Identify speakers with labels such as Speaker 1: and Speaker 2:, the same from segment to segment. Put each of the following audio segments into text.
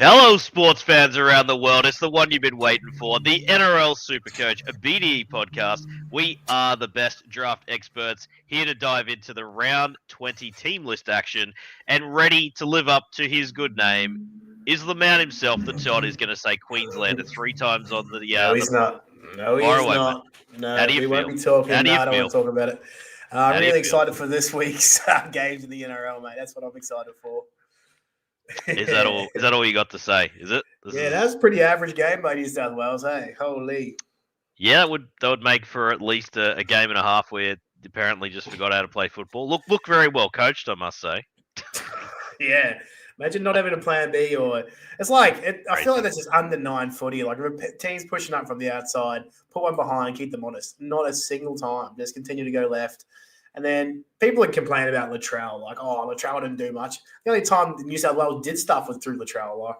Speaker 1: Hello, sports fans around the world. It's the one you've been waiting for, the NRL SUPERCOACH BDE podcast. We are the best draft experts here to dive into the round 20 team list action, and ready to live up to his good name is the man himself. The Todd is going to say Queenslander 3 times on the
Speaker 2: No, he's not. No, he
Speaker 1: Far
Speaker 2: is
Speaker 1: away,
Speaker 2: not.
Speaker 1: How
Speaker 2: No,
Speaker 1: do you
Speaker 2: we
Speaker 1: feel?
Speaker 2: won't be talking.
Speaker 1: How do
Speaker 2: No,
Speaker 1: you
Speaker 2: I don't
Speaker 1: feel?
Speaker 2: want to talk about it. I'm
Speaker 1: How do you
Speaker 2: really
Speaker 1: feel?
Speaker 2: excited for this week's games in the NRL, mate. That's what I'm excited for.
Speaker 1: Is that all? Is that all you got to say? Is it?
Speaker 2: That was a pretty average game by New South Wales. Hey, holy.
Speaker 1: Yeah, that would make for at least a game and a half where apparently just forgot how to play football. Look very well coached, I must say.
Speaker 2: Yeah. Imagine not having a plan B, or it's like I feel like that's just under 9 footy. Like if a team's pushing up from the outside, put one behind, keep them honest. Not a single time. Just continue to go left. And then people would complain about Latrell, like, oh, Latrell didn't do much. The only time New South Wales did stuff was through Latrell. Like,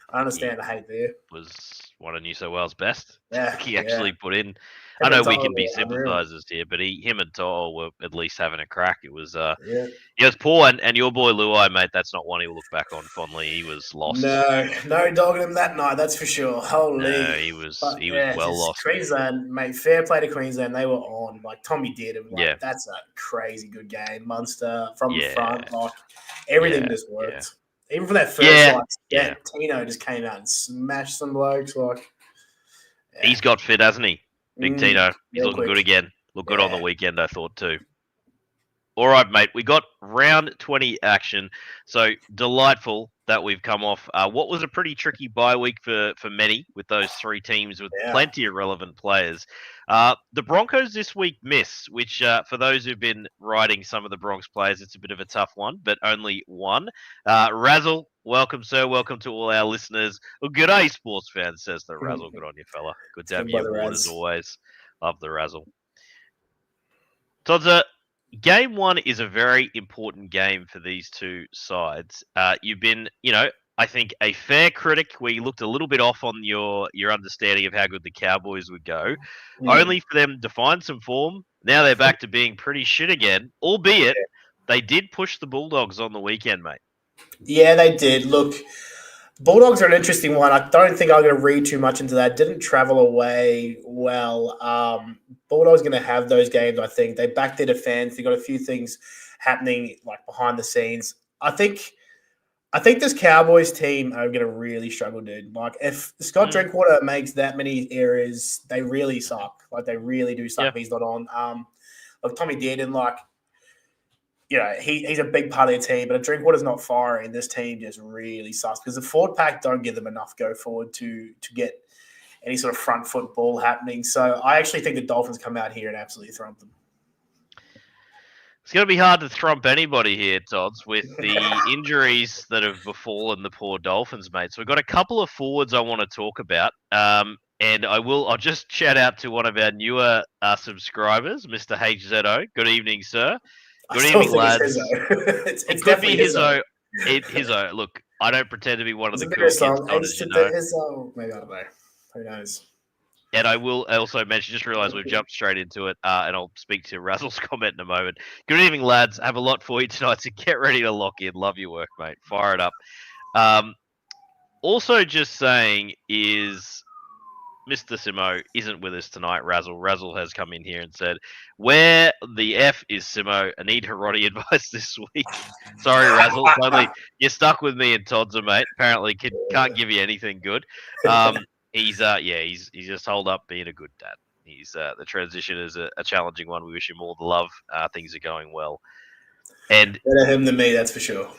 Speaker 2: I understand the hate there.
Speaker 1: Was one of New South Wales' best.
Speaker 2: Yeah,
Speaker 1: He actually put in.
Speaker 2: Him
Speaker 1: I know
Speaker 2: and
Speaker 1: we
Speaker 2: To'o
Speaker 1: can be
Speaker 2: were unreal.
Speaker 1: sympathisers here, but him and To'o were at least having a crack. It was
Speaker 2: Yeah.
Speaker 1: he was poor, and your boy Luai, mate, that's not one he'll look back on fondly. He was lost.
Speaker 2: No dogging him that night, that's for sure. Holy.
Speaker 1: No, he was well lost.
Speaker 2: Queensland, mate, fair play to Queensland. They were on. Like, Tommy did him. Like,
Speaker 1: Yeah.
Speaker 2: That's a crazy good game. Munster from the
Speaker 1: Yeah.
Speaker 2: front. Like, everything
Speaker 1: Yeah.
Speaker 2: just worked.
Speaker 1: Yeah.
Speaker 2: Even from that first Tino just came out and smashed some blokes. Like,
Speaker 1: He's got fit, hasn't he? Big Tino. He's looking
Speaker 2: quick.
Speaker 1: good again. Looked good on the weekend, I thought, too. All right, mate. We got round 20 action. So delightful that we've come off what was a pretty tricky bye week for many with those three teams with plenty of relevant players. The Broncos this week miss, which for those who've been riding some of the Bronx players, it's a bit of a tough one, but only one. Razzle, welcome, sir. Welcome to all our listeners. Well, good day, sports fans, says the Razzle. Good on you, fella. Good to have you aboard as always. Love the Razzle. Todza, Game 1 is a very important game for these two sides. You've been, I think a fair critic where you looked a little bit off on your understanding of how good the Cowboys would go, only for them to find some form. Now they're back to being pretty shit again, albeit they did push the Bulldogs on the weekend, mate.
Speaker 2: Yeah, they did. Look, Bulldogs are an interesting one. I don't think I'm going to read too much into that. Didn't travel away well. Bulldogs going to have those games, I think. They backed their defense. They got a few things happening like behind the scenes. I think this Cowboys team are going to really struggle, dude. Like if Scott Drinkwater makes that many errors, they really suck. Like they really do suck if he's not on. Like Tommy Dearden, like, he's a big part of the team, but if Drinkwater's not firing, this team just really sucks because the forward pack don't give them enough go forward to get any sort of front foot ball happening. So I actually think the Dolphins come out here and absolutely thump them.
Speaker 1: It's going to be hard to thump anybody here, Tods, with the injuries that have befallen the poor Dolphins, mate. So we've got a couple of forwards I want to talk about. And I'll just shout out to one of our newer subscribers, Mr. HZO. Good evening, sir. Good evening, lads.
Speaker 2: It's definitely
Speaker 1: Hizzo. Hizzo. Look, I don't pretend to be one of the cool kids, Todd, as you know.
Speaker 2: Maybe I don't know. Who knows?
Speaker 1: And I will also mention, just realised we've jumped straight into it, and I'll speak to Razzle's comment in a moment. Good evening, lads. Have a lot for you tonight, so get ready to lock in. Love your work, mate. Fire it up. Also just saying is Mr. Simo isn't with us tonight, Razzle. Razzle has come in here and said, where the F is Simo? I need Harrotti advice this week. Sorry, Razzle. You're stuck with me and Todza, mate. Apparently can't give you anything good. He's just holed up being a good dad. He's the transition is a challenging one. We wish him all the love. Things are going well. And
Speaker 2: better him than me, that's for sure.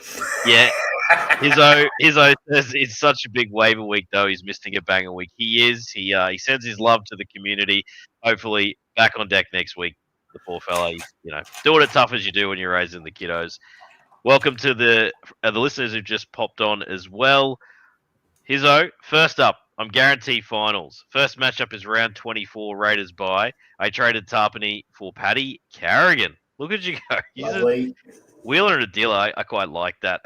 Speaker 1: Yeah. Hizzo says it's such a big waiver week, though. He's missing a banger week. He is. He sends his love to the community. Hopefully back on deck next week. The poor fella, doing it tough as you do when you're raising the kiddos. Welcome to the listeners who've just popped on as well. Hizzo, first up, I'm guaranteed finals. First matchup is round 24, Raiders bye. I traded Tarpany for Paddy Carrigan. Look at you go. He's a wheeler and a dealer. I quite like that.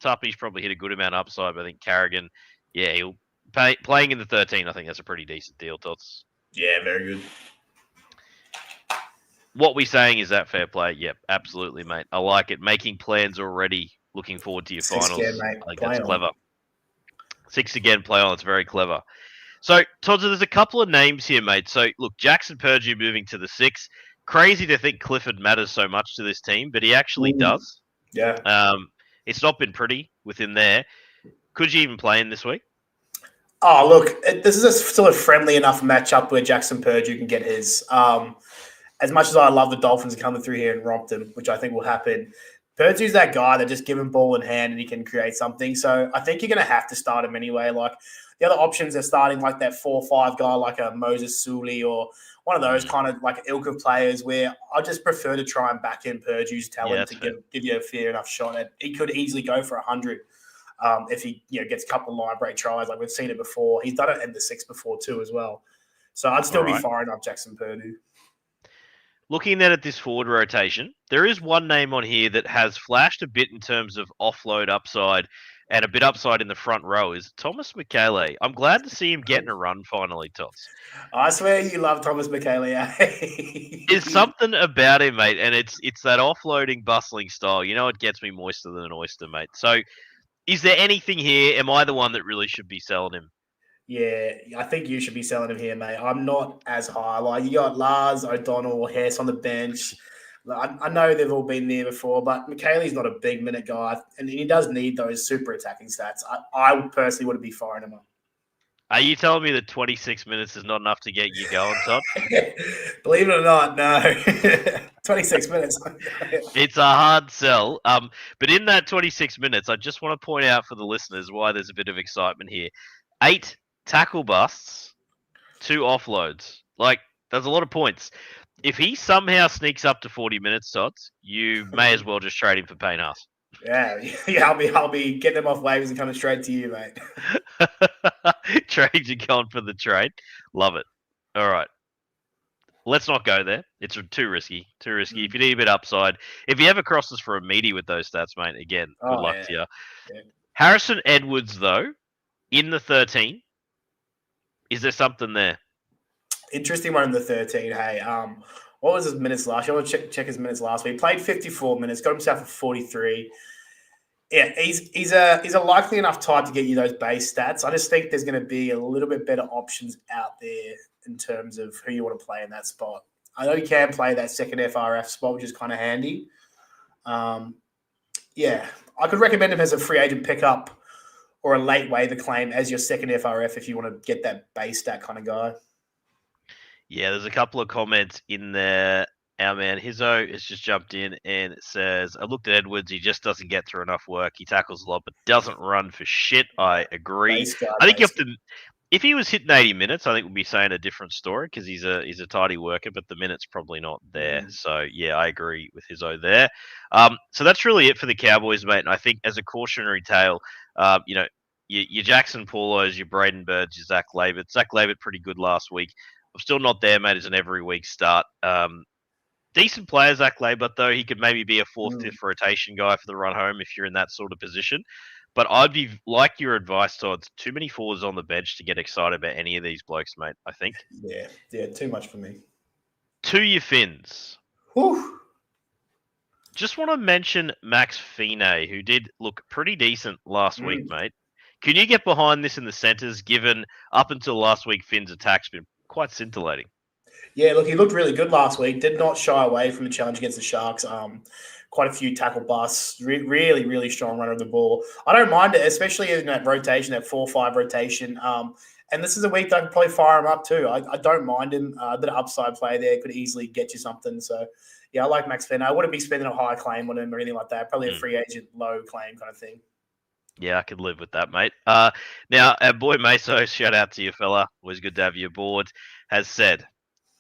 Speaker 1: Tarpany's probably hit a good amount of upside, but I think Carrigan, he'll playing in the 13. I think that's a pretty decent deal, Tots.
Speaker 2: Yeah, very good.
Speaker 1: What we're saying is that fair play. Yep, absolutely, mate. I like it. Making plans already. Looking forward to your finals.
Speaker 2: Scared, mate.
Speaker 1: I think that's clever. 6 again, play on. It's very clever. So, Todd, there's a couple of names here, mate. So, look, Jackson Purdue moving to the 6. Crazy to think Clifford matters so much to this team, but he actually does.
Speaker 2: Yeah.
Speaker 1: It's not been pretty with him there. Could you even play him this week?
Speaker 2: Oh, look, this is still a friendly enough matchup where Jackson Purdue can get his. As much as I love the Dolphins coming through here and romp them, which I think will happen, Purdue's that guy that just give him ball in hand and he can create something. So I think you're going to have to start him anyway. Like the other options are starting like that 4-5 guy, like a Moses Sully or one of those kind of like ilk of players where I just prefer to try and back in Purdue's talent to give you a fair enough shot at. He could easily go for 100 if he gets a couple of line break tries. Like we've seen it before. He's done it in the 6 before too as well. So I'd still be firing up Jackson Purdue.
Speaker 1: Looking then at this forward rotation, there is one name on here that has flashed a bit in terms of offload upside and a bit upside in the front row is Thomas McKaylee. I'm glad to see him getting a run finally, Tots.
Speaker 2: I swear you love Thomas McKaylee.
Speaker 1: There's something about him, mate, and it's that offloading, bustling style. You know, it gets me moister than an oyster, mate. So is there anything here? Am I the one that really should be selling him?
Speaker 2: Yeah, I think you should be selling him here, mate. I'm not as high. Like you got Lars, O'Donnell, Hess on the bench. I know they've all been there before, but McKaylee's not a big minute guy, and he does need those super attacking stats. I personally wouldn't be firing him up.
Speaker 1: Are you telling me that 26 minutes is not enough to get you going, Todd?
Speaker 2: Believe it or not, no. 26 minutes.
Speaker 1: It's a hard sell. But in that 26 minutes, I just want to point out for the listeners why there's a bit of excitement here. 8 tackle busts, 2 offloads. Like, there's a lot of points. If he somehow sneaks up to 40 minutes, Tots, you may as well just trade him for Payne Haas.
Speaker 2: Yeah, I'll be getting him off waivers and coming straight to you, mate.
Speaker 1: Trade you going for the trade. Love it. All right. Let's not go there. It's too risky. Too risky. If you need a bit upside, if he ever crosses for a meaty with those stats, mate, again, good luck to you. Yeah. Harrison Edwards, though, in the 13, is there something there?
Speaker 2: Interesting one in the 13. Hey, what was his minutes last year? I want to check his minutes last week. He played 54 minutes, got himself a 43. Yeah, he's a likely enough type to get you those base stats. I just think there's going to be a little bit better options out there in terms of who you want to play in that spot. I know you can play that second FRF spot, which is kind of handy. Yeah, I could recommend him as a free agent pickup or a late waiver claim as your second FRF if you want to get that base stat kind of guy.
Speaker 1: Yeah, there's a couple of comments in there. Our man Hizzo has just jumped in and says, I looked at Edwards. He just doesn't get through enough work. He tackles a lot, but doesn't run for shit. I agree. I think you have to, if he was hitting 80 minutes, I think we'd be saying a different story because he's a tidy worker, but the minutes probably not there. So, yeah, I agree with Hizzo there. So that's really it for the Cowboys, mate. And I think as a cautionary tale, your Jackson Paulos, your Braden Birds, your Zach Labert. Zach Labert pretty good last week. I'm still not there, mate, as an every week start. Decent player, Zach Labert, though. He could maybe be a fourth, fifth rotation guy for the run home if you're in that sort of position. But I'd be like your advice, Todd. Too many forwards on the bench to get excited about any of these blokes, mate, I think.
Speaker 2: Yeah, too much for me.
Speaker 1: To your Finns.
Speaker 2: Whew.
Speaker 1: Just want to mention Max Fine, who did look pretty decent last week, mate. Can you get behind this in the centres, given up until last week, Finn's attack's been quite scintillating?
Speaker 2: Yeah, look, he looked really good last week. Did not shy away from the challenge against the Sharks. Quite a few tackle busts. Really, really strong runner of the ball. I don't mind it, especially in that rotation, that 4-5 rotation. And this is a week that I can probably fire him up too. I don't mind him. A bit of upside play there could easily get you something. So, yeah, I like Max Finn. I wouldn't be spending a high claim on him or anything like that. Probably a free agent, low claim kind of thing.
Speaker 1: Yeah, I could live with that, mate. Now, our boy Meso, shout out to you, fella. Always good to have you aboard, has said,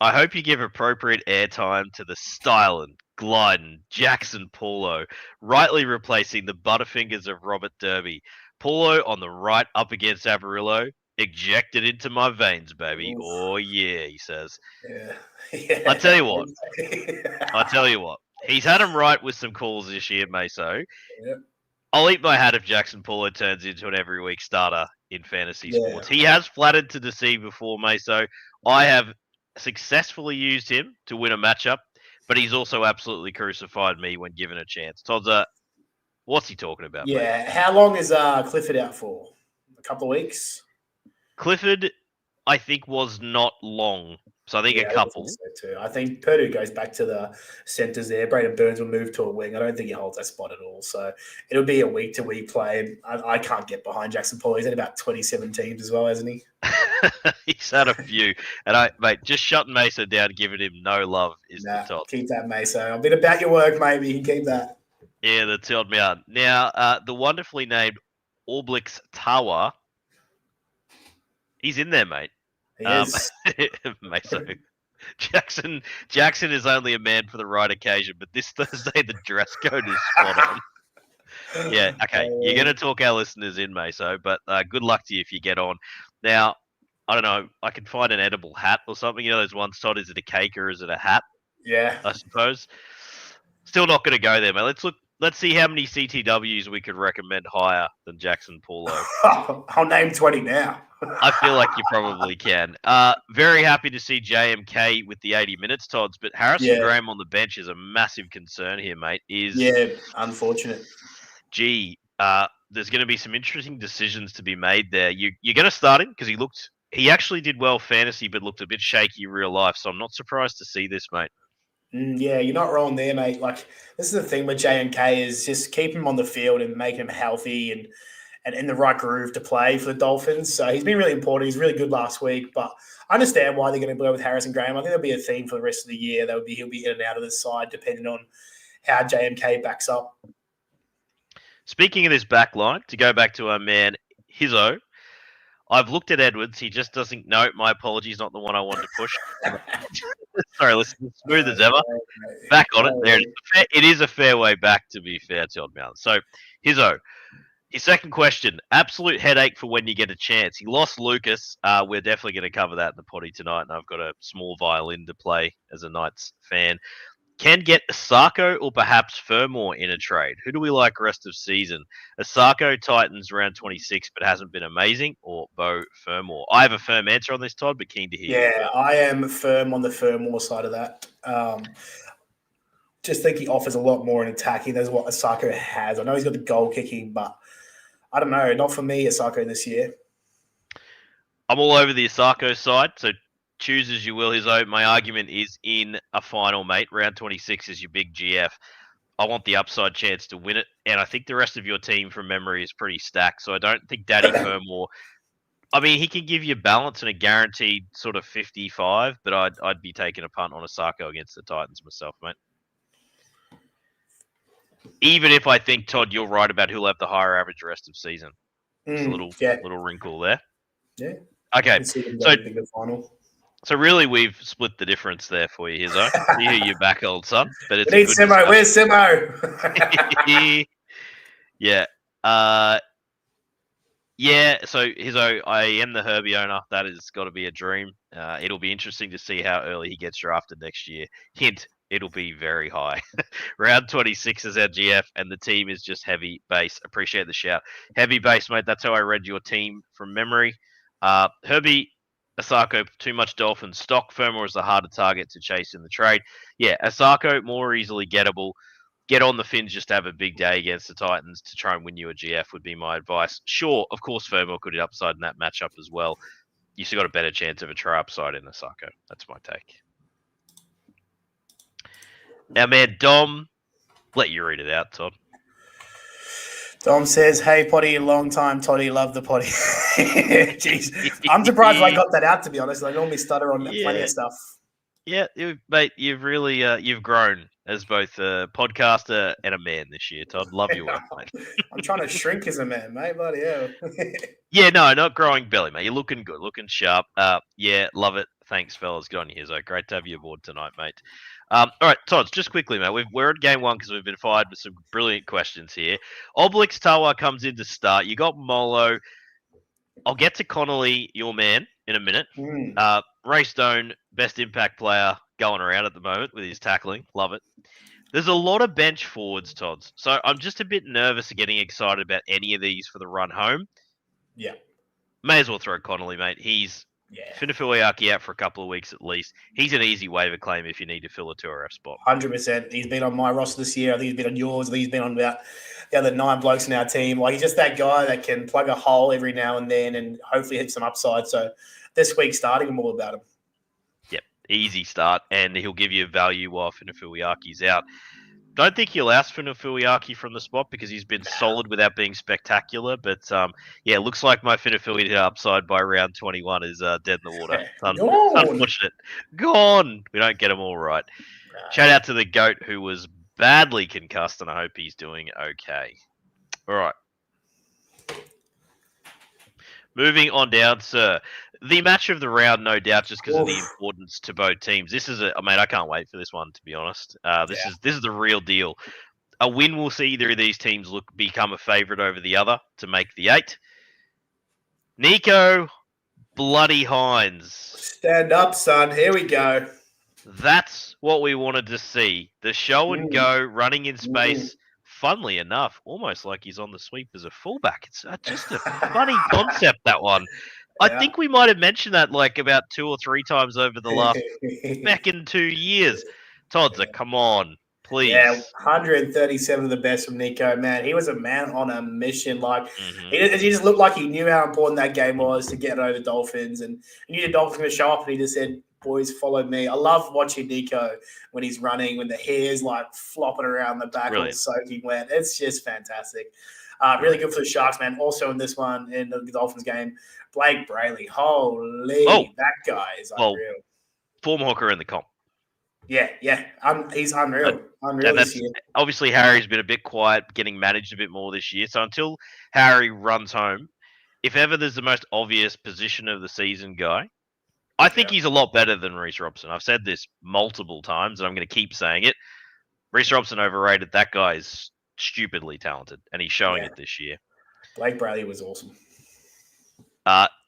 Speaker 1: I hope you give appropriate airtime to the styling, gliding Jackson Paulo, rightly replacing the butterfingers of Robert Derby. Paulo on the right up against Avarillo, ejected into my veins, baby. Oof. Oh, yeah, he says.
Speaker 2: Yeah.
Speaker 1: I tell you what. He's had him right with some calls this year, Meso.
Speaker 2: Yep.
Speaker 1: I'll eat my hat if Jackson Paulo turns into an every week starter in fantasy sports. He has flattered to deceive before, Meso. I have successfully used him to win a matchup, but he's also absolutely crucified me when given a chance. Todd's what's he talking about?
Speaker 2: Yeah, mate? How long is Clifford out for? couple of weeks.
Speaker 1: Clifford, I think, was not long. So I think a couple.
Speaker 2: I think so too. I think Purdue goes back to the centres there. Braden Burns will move to a wing. I don't think he holds that spot at all. So it'll be a week-to-week play. I can't get behind Jackson Paul. He's at about 27 teams as well, hasn't he?
Speaker 1: He's had a few. And, mate, just shutting Mesa down, giving him no love is the top.
Speaker 2: Keep that, Mesa. I've been about your work, mate. You can keep that.
Speaker 1: Yeah, that's held me out. Now, the wonderfully named Orblix Tawa, he's in there, mate.
Speaker 2: He is.
Speaker 1: Meso. Jackson is only a man for the right occasion, but this Thursday the dress code is spot on. Yeah, okay. You're going to talk our listeners in, Meso, but good luck to you if you get on. Now, I don't know. I can find an edible hat or something. You know those ones, Todd? Is it a cake or is it a hat?
Speaker 2: Yeah.
Speaker 1: I suppose. Still not going to go there, mate. Let's see how many CTWs we could recommend higher than Jackson Paulo.
Speaker 2: I'll name 20 now.
Speaker 1: I feel like you probably can. Very happy to see JMK with the 80 minutes, Todds, but Harrison Graham on the bench is a massive concern here, mate.
Speaker 2: Unfortunate.
Speaker 1: Gee, there's going to be some interesting decisions to be made there. You're going to start him because he actually did well fantasy, but looked a bit shaky real life, so I'm not surprised to see this, mate.
Speaker 2: Yeah, you're not wrong there, mate. Like, this is the thing with JMK is just keep him on the field and make him healthy and in the right groove to play for the Dolphins. So he's been really important. He's really good last week, but I understand why they're going to go with Harrison Graham. I think there'll be a theme for the rest of the year. He'll be in and out of the side depending on how JMK backs up.
Speaker 1: Speaking of this back line, to go back to our man Hizzo, I've looked at Edwards. He just doesn't know. My apologies, not the one I wanted to push. Sorry, listen, smooth as ever. Back on it. There it is. It is a fair way back, to be fair to Odd Mountain. So, Hizzo, his second question, absolute headache for when you get a chance. He lost Lucas. We're definitely going to cover that in the potty tonight, and I've got a small violin to play as a Knights fan. Can get Asako or perhaps Fermor in a trade. Who do we like rest of season? Asako, Titans round 26, but hasn't been amazing, or Bo Fermor? I have a firm answer on this, Todd, but keen to hear.
Speaker 2: Yeah, I am firm on the Fermor side of that. Just think he offers a lot more in attacking. That's what Asako has. I know he's got the goal kicking, but I don't know. Not for me, Asako this year.
Speaker 1: I'm all over the Asako side, so choose as you will, Hizzo. My argument is in a final, mate. Round 26 is your big GF. I want the upside chance to win it, and I think the rest of your team from memory is pretty stacked, so I don't think Daddy Fermor... I mean, he can give you balance and a guaranteed sort of 55, but I'd be taking a punt on Asako against the Titans myself, mate. Even if I think, Todd, you're right about who'll have the higher average rest of season. Just a little wrinkle there.
Speaker 2: Yeah.
Speaker 1: Okay,
Speaker 2: final.
Speaker 1: So really, we've split the difference there for you, Hizzo. You hear you back, old son. But it's
Speaker 2: we need Simo. Where's Simo?
Speaker 1: Yeah. So Hizzo, I am the Herbie owner. That has got to be a dream. It'll be interesting to see how early he gets drafted next year. Hint, it'll be very high. Round 26 is our GF, and the team is just heavy base. Appreciate the shout. Heavy base, mate. That's how I read your team from memory. Herbie, Asako, too much Dolphin stock. Fermor is the harder target to chase in the trade. Yeah, Asako, more easily gettable. Get on the fins just to have a big day against the Titans to try and win you a GF would be my advice. Sure, of course, Fermor could hit upside in that matchup as well. You still got a better chance of a try upside in Asako. That's my take. Now, man, Dom, let you read it out, Todd.
Speaker 2: Dom says, hey, Potty, long time, Toddy, love the Potty. Jeez. I'm surprised I got that out, to be honest. I normally stutter on plenty of stuff.
Speaker 1: Yeah, mate, you've really you've grown as both a podcaster and a man this year, Todd. Love your work, mate.
Speaker 2: I'm trying to shrink as a man, mate. Bloody hell.
Speaker 1: Yeah, no, not growing belly, mate. You're looking good, looking sharp. Yeah, love it. Thanks, fellas. Good on you, Hizzo. Great to have you aboard tonight, mate. All right, Todd, just quickly, mate. We're at game one because we've been fired with some brilliant questions here. Oblix Tawa comes in to start. You got Molo. I'll get to Connolly, your man, in a minute. Ray Stone, best impact player going around at the moment with his tackling. Love it. There's a lot of bench forwards, Todd. So I'm just a bit nervous of getting excited about any of these for the run home.
Speaker 2: Yeah.
Speaker 1: May as well throw Connolly, mate. He's
Speaker 2: Yeah,
Speaker 1: Finafiliaki out for a couple of weeks at least. He's an easy waiver claim if you need to fill a 2RF spot.
Speaker 2: 100%. He's been on my roster this year. I think he's been on yours. I think he's been on about the other 9 blokes in our team. Like, he's just that guy that can plug a hole every now and then and hopefully hit some upside. So this week starting, I'm all about him.
Speaker 1: Yep, easy start, and he'll give you value while Finafiliaki's out. Don't think he'll oust Finafiliaki from the spot because he's been solid without being spectacular. But yeah, looks like my Finafiliaki upside by round 21 is dead in the water. Unfortunate. Gone. We don't get them all right. Shout out to the GOAT who was badly concussed, and I hope he's doing okay. All right. Moving on down, sir. The match of the round, no doubt, just because of the importance to both teams. This is I can't wait for this one, to be honest. This is the real deal. A win will see either of these teams become a favourite over the other to make the 8. Nico Bloody Hines.
Speaker 2: Stand up, son. Here we go.
Speaker 1: That's what we wanted to see. The show and go, running in space. Funnily enough, almost like he's on the sweep as a fullback. It's just a funny concept, that one. I think we might have mentioned that like about 2 or 3 times over the last second 2 years. Todd's come on, please.
Speaker 2: Yeah, 137 of the best from Nico, man. He was a man on a mission. Like, he just looked like he knew how important that game was to get over the Dolphins. And he knew the Dolphins were going to show up, and he just said, boys, follow me. I love watching Nico when he's running, when the hair's like flopping around the back all soaking wet. It's just fantastic. Really good for the Sharks, man. Also in this one, in the Dolphins game, Blake Brayley. Holy, that guy is unreal.
Speaker 1: Former hooker in the comp.
Speaker 2: Yeah. He's unreal. Unreal this year.
Speaker 1: Obviously, Harry's been a bit quiet, getting managed a bit more this year. So until Harry runs home, if ever there's the most obvious position of the season guy, I think he's a lot better than Reece Robson. I've said this multiple times, and I'm going to keep saying it. Reece Robson overrated. That guy is stupidly talented, and he's showing it this year.
Speaker 2: Blake Brayley was awesome.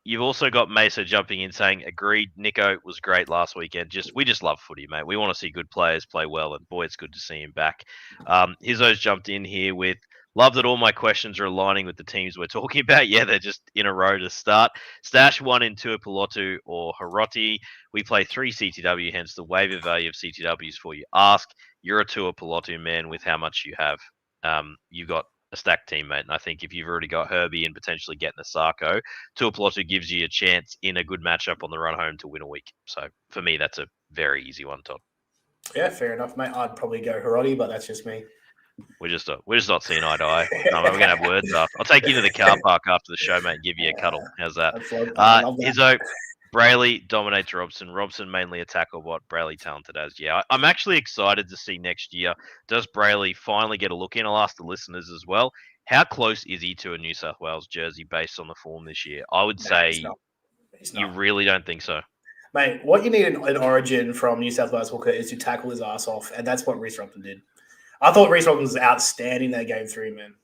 Speaker 1: You've also got Mesa jumping in saying, agreed, Nico was great last weekend. We just love footy, mate. We want to see good players play well, and boy, it's good to see him back. Hizzo's jumped in here with, love that all my questions are aligning with the teams we're talking about. Yeah, they're just in a row to start. Stash 1 in Tuipulotu or Hiroti. We play 3 CTW, hence the waiver value of CTWs for you. Ask, you're a Tuipulotu man with how much you have. You've got a stacked teammate, and I think if you've already got Herbie and potentially getting a Sarko, Tuipulotu gives you a chance in a good matchup on the run home to win a week. So for me, that's a very easy one, Todd.
Speaker 2: Yeah, fair enough, mate. I'd probably go Hiroti, but that's just me.
Speaker 1: We're just not seeing eye to eye. We're gonna have words after. I'll take you to the car park after the show, mate, and give you a cuddle. How's that? Izzo, Brayley dominates Robson. Robson mainly a tackle bot. Brayley talented as. Yeah, I'm actually excited to see next year. Does Brayley finally get a look in? I'll ask the listeners as well. How close is he to a New South Wales jersey based on the form this year? I would say
Speaker 2: he's not.
Speaker 1: You really don't think so?
Speaker 2: Mate, what you need in origin from New South Wales hooker is to tackle his ass off, and that's what Reece Robson did. I thought Reece Robson was outstanding that game 3, man.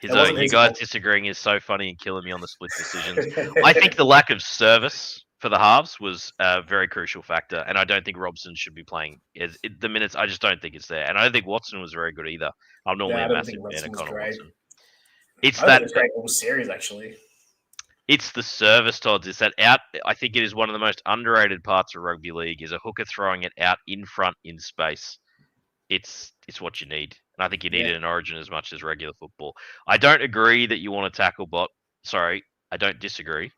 Speaker 1: You guys disagreeing is so funny and killing me on the split decisions. I think the lack of service for the halves was a very crucial factor, and I don't think Robson should be playing the minutes. I just don't think it's there, and I don't think Watson was very good either. I'm normally a massive fan of Connor Watson.
Speaker 2: It's that great all series actually.
Speaker 1: It's the service, Todd. It's that out. I think it is one of the most underrated parts of rugby league is a hooker throwing it out in front in space. It's what you need. And I think you need it in Origin as much as regular football. I don't agree that you want to tackle bot. Sorry, I don't disagree.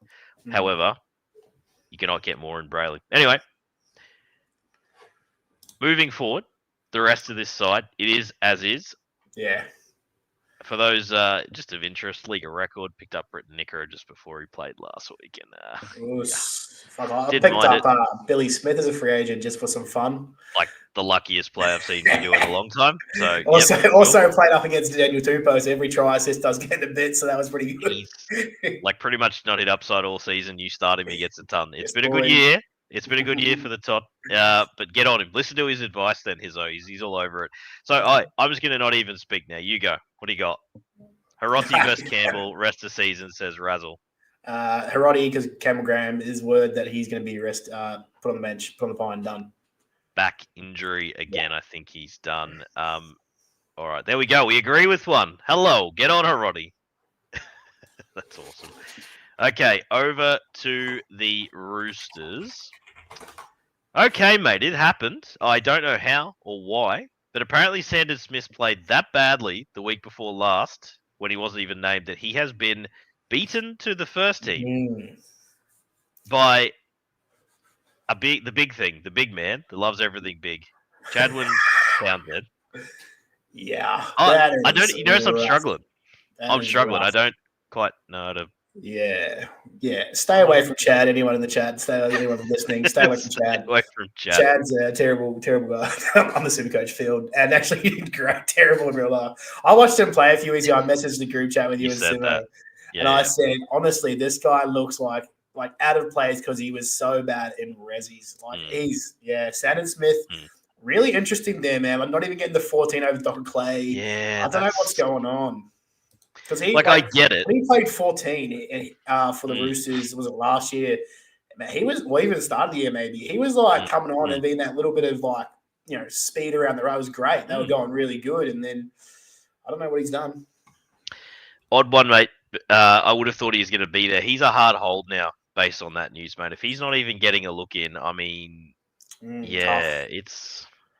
Speaker 1: However, you cannot get more in Brayley. Anyway, moving forward, the rest of this side, it is as is.
Speaker 2: Yeah.
Speaker 1: For those just of interest, League of Record picked up Britton Nicker just before he played last week. And
Speaker 2: I picked up Billy Smith as a free agent just for some fun.
Speaker 1: Like the luckiest player I've seen you do in a long time. So
Speaker 2: also played up against Daniel Tupou. Every try assist does get a bit, so that was pretty good.
Speaker 1: He's like pretty much not hit upside all season. You start him, he gets a ton. It's been a good year. It's been a good year for the Todd. But get on him. Listen to his advice then, Hizzo. He's all over it. So I'm just going to not even speak now. You go. What do you got? Hiroti versus Campbell, rest of season, says Razzle.
Speaker 2: Hiroti, because Campbell Graham is word that he's going to be put on the bench, put on the pine, done.
Speaker 1: Back injury again. I think he's done. All right. There we go. We agree with one. Hello. Get on, Hiroti. That's awesome. Okay, over to the Roosters. Okay, mate, it happened. I don't know how or why, but apparently Sandon Smith played that badly the week before last when he wasn't even named that he has been beaten to the first team by the big man that loves everything big, Chadwin Townsend.
Speaker 2: Yeah,
Speaker 1: I
Speaker 2: that
Speaker 1: I don't.
Speaker 2: is
Speaker 1: You notice I'm
Speaker 2: rough.
Speaker 1: struggling.
Speaker 2: That
Speaker 1: I'm
Speaker 2: is
Speaker 1: struggling. I
Speaker 2: rough.
Speaker 1: don't quite know how to.
Speaker 2: Yeah. Stay away from Chad. Anyone in the chat, anyone listening, stay away from
Speaker 1: Stay
Speaker 2: Chad.
Speaker 1: away from Chad.
Speaker 2: Chad's a terrible guy on the Supercoach field, and actually he did great, terrible in real life. I watched him play a few weeks ago. I messaged the group chat with you and
Speaker 1: said
Speaker 2: Simo,
Speaker 1: that. Yeah,
Speaker 2: and I said, honestly, this guy looks like out of place because he was so bad in resis. Sandon Smith, really interesting there, man. I'm not even getting the 14 over Doc Clay.
Speaker 1: Yeah,
Speaker 2: I don't know what's going on. Because
Speaker 1: I get it.
Speaker 2: When he played 14 for the Roosters, was it last year? Man, he was, well, even started the year maybe. He was coming on and being that little bit of speed around the road. It was great. They were going really good. And then I don't know what he's done.
Speaker 1: Odd one, mate. I would have thought he was going to be there. He's a hard hold now based on that news, mate. If he's not even getting a look in, I mean,
Speaker 2: tough.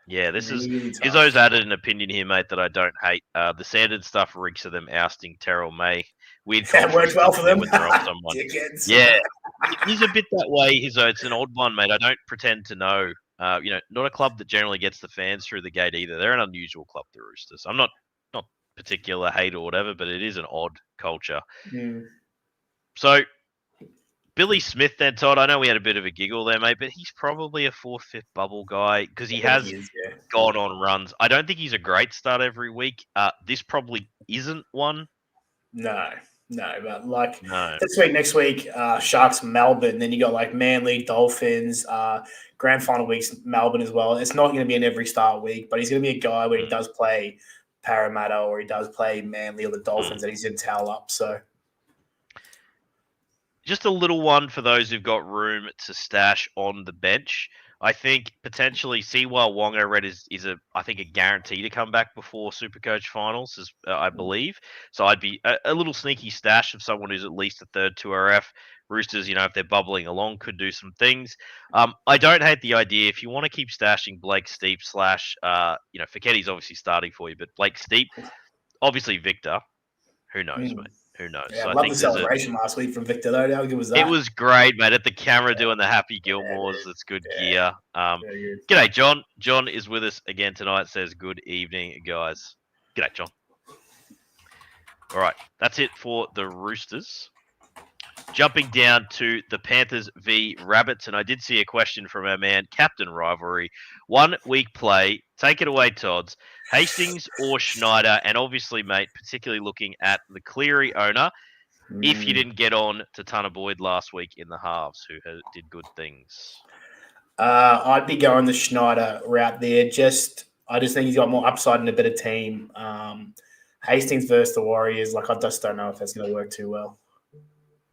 Speaker 1: This
Speaker 2: really
Speaker 1: is Izzo's added an opinion here, mate, that I don't hate. The standard stuff reeks of them ousting Terrell May. Weird
Speaker 2: That worked well for them.
Speaker 1: when they're off someone. Yeah, he's a bit that way, Izzo. It's an odd one, mate. I don't pretend to know. Not a club that generally gets the fans through the gate either. They're an unusual club, the Roosters. I'm not particular hate or whatever, but it is an odd culture. So Billy Smith then, Todd, I know we had a bit of a giggle there, mate, but he's probably a 4th, 5th bubble guy because he has gone on runs. I don't think he's a great start every week. This probably isn't one.
Speaker 2: No, but this week, next week, Sharks, Melbourne, then you got Manly, Dolphins, grand final weeks, Melbourne as well. It's not going to be an every start week, but he's going to be a guy when he does play Parramatta or he does play Manly or the Dolphins that he's going to towel up. So
Speaker 1: just a little one for those who've got room to stash on the bench. I think potentially Siwa Wonga Red is I think a guarantee to come back before Supercoach finals, I believe. So I'd be a little sneaky stash of someone who's at least a third 2RF. Roosters, if they're bubbling along, could do some things. I don't hate the idea. If you want to keep stashing Blake Steep / Feketi's obviously starting for you, but Blake Steep, obviously Victor. Who knows, mate? Who knows?
Speaker 2: Yeah, I love the celebration last week from Victor, though. How good was that?
Speaker 1: It was great, mate. At the camera doing the Happy Gilmores. That's good gear. G'day, John. John is with us again tonight. Says, good evening, guys. G'day, John. All right. That's it for the Roosters. Jumping down to the Panthers v Rabbits. And I did see a question from our man, Captain Rivalry. 1 week play. Take it away, Tods. Hastings or Schneider? And obviously, mate, particularly looking at the Cleary owner, if you didn't get on to Tanner Boyd last week in the halves, who did good things.
Speaker 2: I'd be going the Schneider route there. I just think he's got more upside in a better team. Hastings versus the Warriors, I just don't know if that's going to work too well.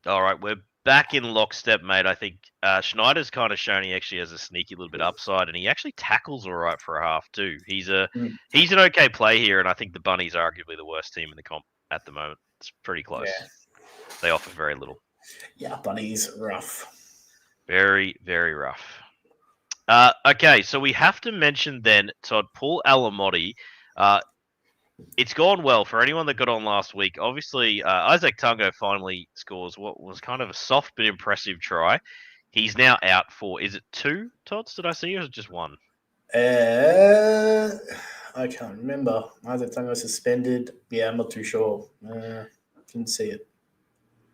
Speaker 2: All
Speaker 1: right, we're back in lockstep, mate. I think Schneider's kind of shown he actually has a sneaky little bit upside, and he actually tackles all right for a half too. He's an okay play here, and I think the Bunnies are arguably the worst team in the comp at the moment. It's pretty close. Yeah. They offer very little.
Speaker 2: Yeah, Bunnies, rough.
Speaker 1: Very, very rough. Okay, so we have to mention then, Todd, Paul Alamotti. It's gone well for anyone that got on last week. Obviously, Isaac Tungo finally scores what was kind of a soft but impressive try. He's now out for, is it 2, Tots, did I see, or is it just 1?
Speaker 2: I can't remember. Isaac Tungo suspended. Yeah, I'm not too sure. Didn't see it.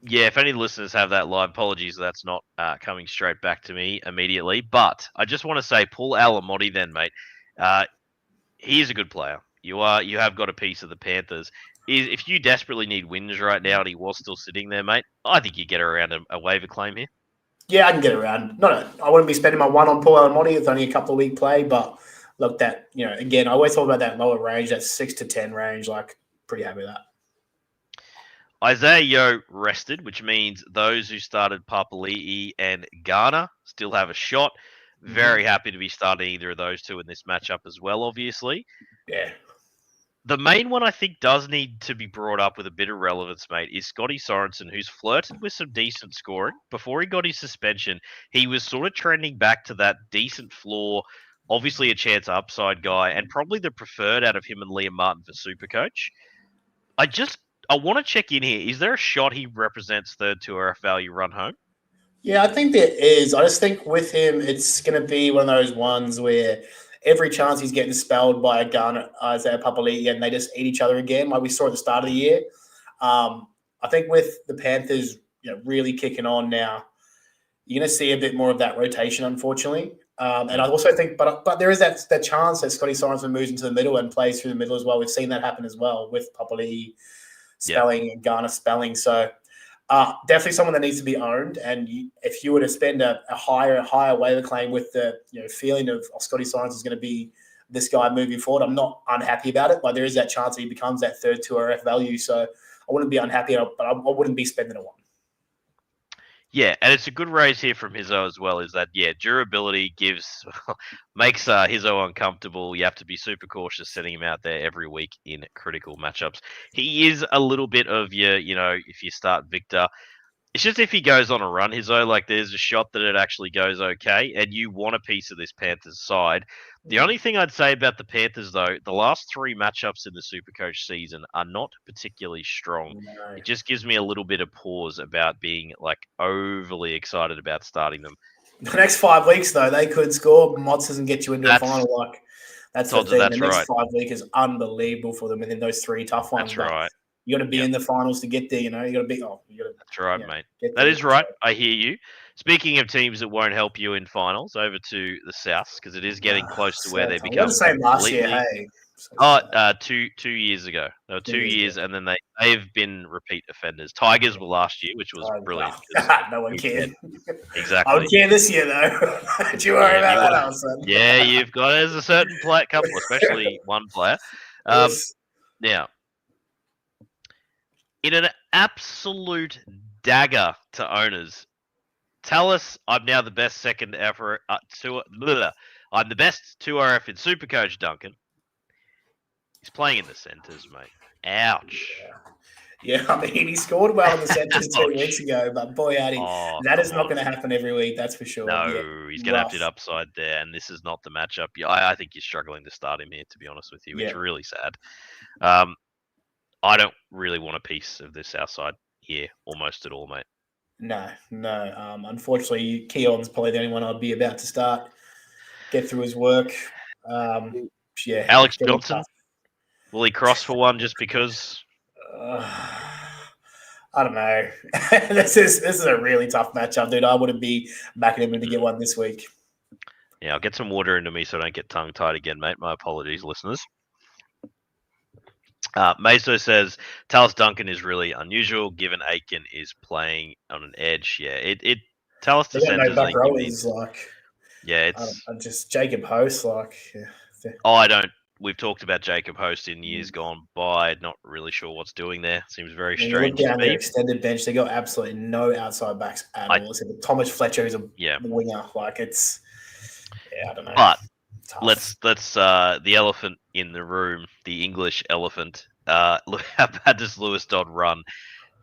Speaker 1: Yeah, if any listeners have that live, apologies, that's not coming straight back to me immediately. But I just want to say, Paul Alamotti then, mate, he is a good player. You have got a piece of the Panthers. If you desperately need wins right now and he was still sitting there, mate, I think you get around a waiver claim here.
Speaker 2: Yeah, I can get around. I wouldn't be spending my 1 on Paul Alamotti. It's only a couple of week play, but look, that again, I always talk about that lower range, that 6 to 10 range. Pretty happy with that.
Speaker 1: Isaiah Yeo rested, which means those who started Papali'i and Garner still have a shot. Very happy to be starting either of those two in this matchup as well, obviously.
Speaker 2: Yeah.
Speaker 1: The main one I think does need to be brought up with a bit of relevance, mate, is Scotty Sorensen, who's flirted with some decent scoring. Before he got his suspension, he was sort of trending back to that decent floor, obviously a chance upside guy, and probably the preferred out of him and Liam Martin for Supercoach. I want to check in here. Is there a shot he represents third to RF value run home?
Speaker 2: Yeah, I think there is. I just think with him, it's going to be one of those ones where every chance he's getting spelled by a gun, Isaiah Papali'i, and they just eat each other again, like we saw at the start of the year. I think with the Panthers, really kicking on now, you're going to see a bit more of that rotation, unfortunately. And I also think, but there is that chance that Scotty Sorensen moves into the middle and plays through the middle as well. We've seen that happen as well with Papali'i spelling and Garner spelling. So definitely someone that needs to be owned. And if you were to spend a higher waiver claim with the feeling of Scotty Sorensen is going to be this guy moving forward, I'm not unhappy about it. But there is that chance that he becomes that third 2RF value. So I wouldn't be unhappy, but I wouldn't be spending a one.
Speaker 1: Yeah, and it's a good raise here from Hizzo as well, is that, durability makes Hizzo uncomfortable. You have to be super cautious setting him out there every week in critical matchups. He is a little bit of if you start Victor, it's just if he goes on a run, Hizzo, like there's a shot that it actually goes okay, and you want a piece of this Panthers side. The only thing I'd say about the Panthers, though, the last 3 matchups in the Supercoach season are not particularly strong.
Speaker 2: No.
Speaker 1: It just gives me a little bit of pause about being overly excited about starting them.
Speaker 2: The next 5 weeks, though, they could score. Mods doesn't get you into a final. That's the thing. The next 5 weeks is unbelievable for them, and then those 3 tough ones.
Speaker 1: That's right.
Speaker 2: You got to be in the finals to get there. You got to be.
Speaker 1: That's right, mate. That is right. I hear you. Speaking of teams that won't help you in finals, over to the South, because it is getting close to where they become.
Speaker 2: What the same last year? Hey.
Speaker 1: 2 years ago. They were 2 years, and then they've been repeat offenders. Tigers were last year, which was brilliant.
Speaker 2: No one cared.
Speaker 1: Exactly.
Speaker 2: I would care this year, though. Don't you worry about that, Alison.
Speaker 1: Yeah, you've got there's a certain couple, especially one player. Now, in an absolute dagger to owners, tell us I'm now the best second ever. I'm the best 2RF in Supercoach, Duncan. He's playing in the centres, mate. Ouch.
Speaker 2: Yeah, I mean, he scored well in the centres 2 weeks ago, but boy, howdy, that is not going to happen every week, that's for sure.
Speaker 1: No, he's going to have to get upside there, and this is not the matchup. I think you're struggling to start him here, to be honest with you, which is really sad. I don't really want a piece of this outside here, almost at all, mate.
Speaker 2: No. Unfortunately, Keon's probably the only one I'd be about to start, get through his work.
Speaker 1: Alex Johnson, will he cross for one just because?
Speaker 2: I don't know. This is a really tough matchup, dude. I wouldn't be backing him to get one this week.
Speaker 1: Yeah, I'll get some water into me so I don't get tongue-tied again, mate. My apologies, listeners. Meso says, Tallis Duncan is really unusual given Aiken is playing on an edge. Yeah, it Tallis to centers. It's
Speaker 2: just Jacob Host.
Speaker 1: I don't. We've talked about Jacob Host in years gone by. Not really sure what's doing there. Seems very strange.
Speaker 2: Look down their extended bench. They got absolutely no outside backs at all. Thomas Fletcher is a winger. I don't know.
Speaker 1: But let's the elephant in the room, the English elephant. Look how bad does Lewis Dodd run?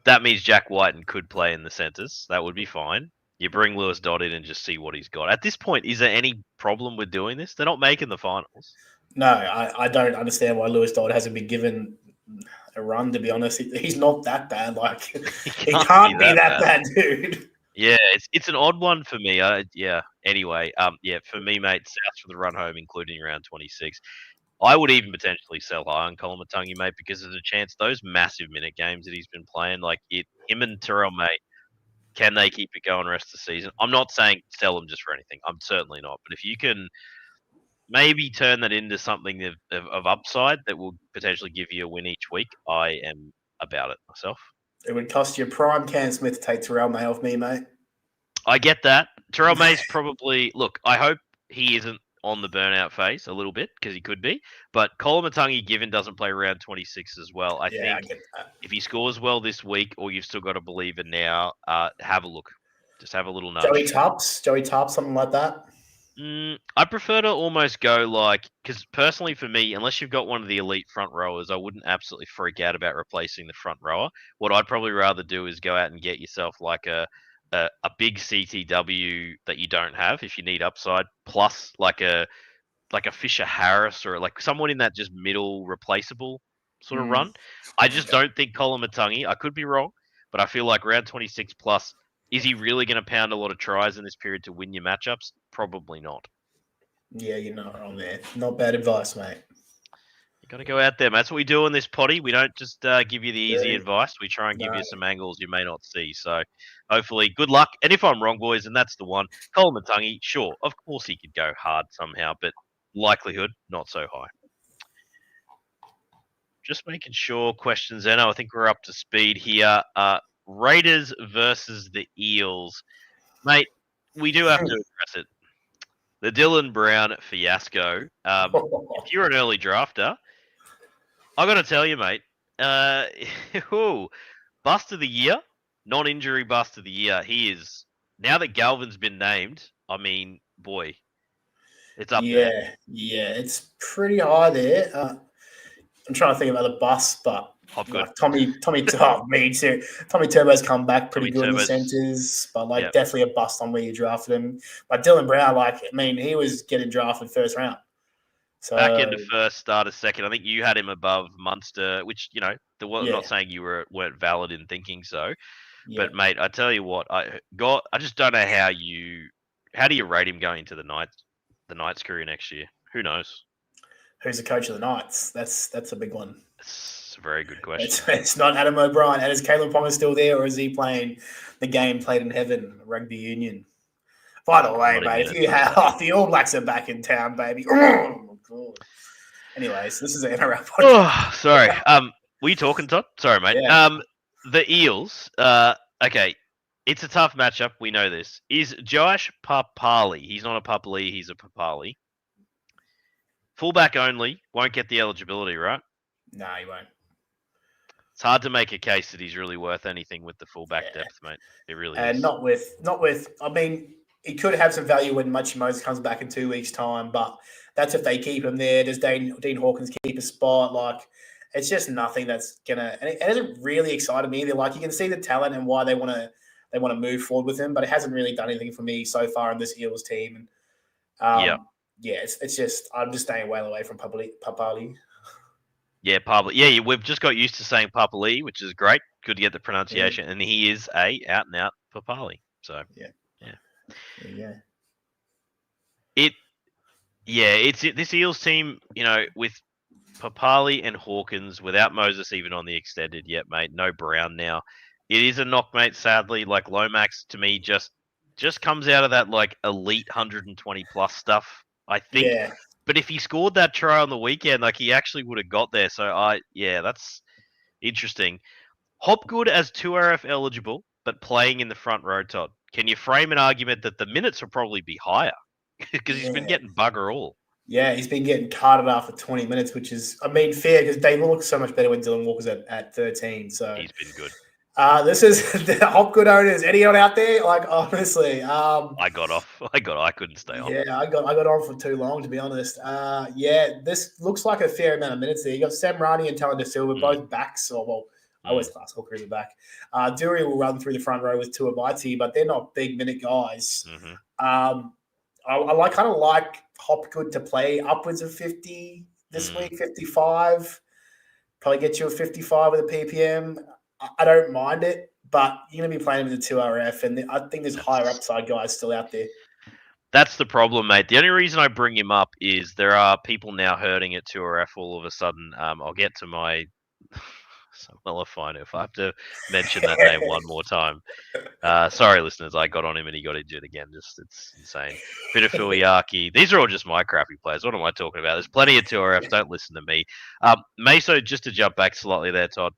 Speaker 1: That means Jack Whiten could play in the centres. That would be fine. You bring Lewis Dodd in and just see what he's got. At this point, is there any problem with doing this? They're not making the finals.
Speaker 2: No, I don't understand why Lewis Dodd hasn't been given a run, to be honest. He's not that bad. He can't be that bad, dude.
Speaker 1: Yeah, it's an odd one for me. Anyway, for me, mate, South for the run home, including round 26. I would even potentially sell high on Koloamatangi, mate, because there's a chance those massive minute games that he's been playing, him and Terrell, mate, can they keep it going the rest of the season? I'm not saying sell them just for anything. I'm certainly not. But if you can maybe turn that into something of upside that will potentially give you a win each week, I am about it myself.
Speaker 2: It would cost you prime Cam Smith to take Terrell May off me, mate.
Speaker 1: I get that. Terrell May's probably... Look, I hope he isn't on the burnout phase a little bit, because he could be. But Koloamatangi, given doesn't play round 26 as well, I think if he scores well this week, or you've still got to believer now, have a look. Just have a little nudge.
Speaker 2: Joey Tarps, something like that.
Speaker 1: I prefer to almost go because personally for me, unless you've got one of the elite front rowers, I wouldn't absolutely freak out about replacing the front rower. What I'd probably rather do is go out and get yourself like a big CTW that you don't have if you need upside, plus like a Fisher Harris or like someone in that just middle replaceable sort of run. I just don't think Colin Matangi. I could be wrong, but I feel like round 26 plus. Is he really going to pound a lot of tries in this period to win your matchups? Probably not.
Speaker 2: Yeah, you're not wrong there. Not bad advice, mate.
Speaker 1: You got to go out there, mate. That's what we do in this potty. We don't just give you the easy advice. We try and give you some angles you may not see. So hopefully, good luck. And if I'm wrong, boys, and that's the one, Colin Matangi, sure, of course he could go hard somehow, but likelihood not so high. Just making sure questions, Eno. I think we're up to speed here. Raiders versus the Eels. Mate, we do have to address it. The Dylan Brown fiasco. If you're an early drafter, I got to tell you, mate, bust of the year, non-injury bust of the year. He is, now that Galvin's been named, I mean, boy, it's up there.
Speaker 2: Yeah, it's pretty high there. I'm trying to think of other busts, but like Tommy, me too. Tommy Turbo's come back pretty good in the centres, but definitely a bust on where you drafted him. But Dylan Brown, he was getting drafted first round. So,
Speaker 1: back into first, starter second. I think you had him above Munster, which, I'm not saying you weren't valid in thinking so. Yeah. But, mate, I tell you what, I just don't know how do you rate him going into the Knights career next year? Who knows?
Speaker 2: Who's the coach of the Knights? That's a big one.
Speaker 1: It's a very good question.
Speaker 2: It's not Adam O'Brien. And is Caleb Palmer still there, or is he playing the game played in heaven, rugby union? By the way, mate, if you have the All Blacks are back in town, baby. Oh my god. Anyways, this is an NRL podcast.
Speaker 1: Oh, sorry. Were you talking, Todd? Sorry, mate. Yeah. The Eels. Okay. It's a tough matchup. We know this. Is Joash Papali? He's not a Papali. He's a Papali. Fullback only. Won't get the eligibility, right?
Speaker 2: No, he won't.
Speaker 1: It's hard to make a case that he's really worth anything with the fullback depth, mate. It really is.
Speaker 2: And not with. I mean, he could have some value when Muchie Moses comes back in 2 weeks' time, but that's if they keep him there. Does Dean Hawkins keep a spot? Like, it's just nothing that's gonna. And it hasn't really excited me either. Like, you can see the talent and why they want to move forward with him, but it hasn't really done anything for me so far in this Eels team. And it's just I'm just staying well away from Papali.
Speaker 1: Yeah, Papali. Yeah, we've just got used to saying Papali, which is great. Good to get the pronunciation, and he is a out and out Papali. So
Speaker 2: yeah.
Speaker 1: It's this Eels team, with Papali and Hawkins, without Moses even on the extended yet, mate. No Brown now. It is a knock, mate. Sadly, like Lomax to me just comes out of that like elite 120 plus stuff. I think. Yeah. But if he scored that try on the weekend, like he actually would have got there. So that's interesting. Hopgood as 2RF eligible, but playing in the front row, Todd. Can you frame an argument that the minutes will probably be higher? Because he's been getting bugger all.
Speaker 2: Yeah, he's been getting carted after 20 minutes, which is, fair because they look so much better when Dylan Walker's at 13. So
Speaker 1: he's been good.
Speaker 2: This is the Hopgood owners. Anyone out there? Like, honestly.
Speaker 1: I got off. I couldn't stay on.
Speaker 2: Yeah, I got on for too long, to be honest. This looks like a fair amount of minutes there. You got Sam Rani and Taylor De Silva, both backs, I always class hookers are back. Dury will run through the front row with Tuabaiti, but they're not big minute guys.
Speaker 1: Mm-hmm.
Speaker 2: I kind of like Hopgood to play upwards of 50 this week, 55. Probably get you a 55 with a PPM. I don't mind it, but you're going to be playing with the 2RF, and I think there's higher upside guys still out there.
Speaker 1: That's the problem, mate. The only reason I bring him up is there are people now hurting at 2RF all of a sudden. I'll get to my... Well, fine if I have to mention that name one more time. Sorry, listeners, I got on him and he got injured again. It's insane. Bit of Filiaki. These are all just my crappy players. What am I talking about? There's plenty of 2RF. Don't listen to me. Meso, just to jump back slightly there, Todd.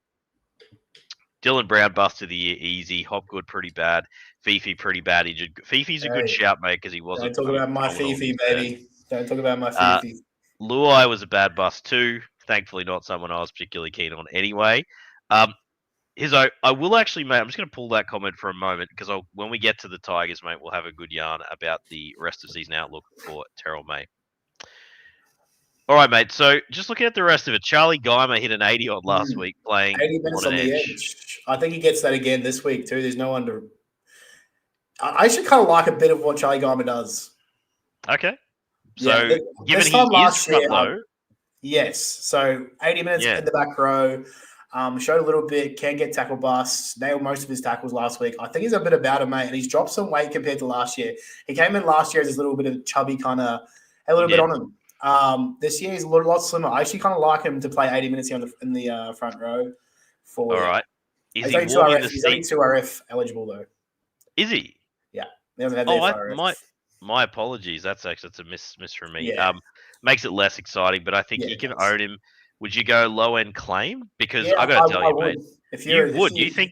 Speaker 1: Dylan Brown bust of the year easy. Hopgood pretty bad. Fifi pretty bad. Fifi's a good shout, mate, because he wasn't.
Speaker 2: Don't talk about my Fifi, baby. Don't talk about my Fifi.
Speaker 1: Luai was a bad bust too. Thankfully, not someone I was particularly keen on anyway. I will actually, mate. I'm just going to pull that comment for a moment because when we get to the Tigers, mate, we'll have a good yarn about the rest of season outlook for Terrell May. All right, mate. So just looking at the rest of it, Charlie Geimer hit an 80 odd last week playing
Speaker 2: 80 minutes on the edge. I think he gets that again this week too. There's no one to. I actually kind of like a bit of what Charlie Geimer does.
Speaker 1: Okay. So
Speaker 2: Yeah,
Speaker 1: given
Speaker 2: this time
Speaker 1: he is
Speaker 2: last year,
Speaker 1: though,
Speaker 2: yes. So 80 minutes in the back row. Showed a little bit, can get tackle busts, nailed most of his tackles last week. I think he's a bit about it, mate, and he's dropped some weight compared to last year. He came in last year as a little bit of chubby kind of, a little bit on him. This year he's a lot slimmer. I actually kind of like him to play 80 minutes here in the front row.
Speaker 1: All right. Is
Speaker 2: he's
Speaker 1: he warming the
Speaker 2: He's only 2 RF eligible though.
Speaker 1: Is he?
Speaker 2: Yeah, he hasn't had RF.
Speaker 1: My apologies. That's a miss from me.
Speaker 2: Yeah.
Speaker 1: Makes it less exciting, but I think you can own him. Would you go low end claim? Because I got to tell you, mate, you think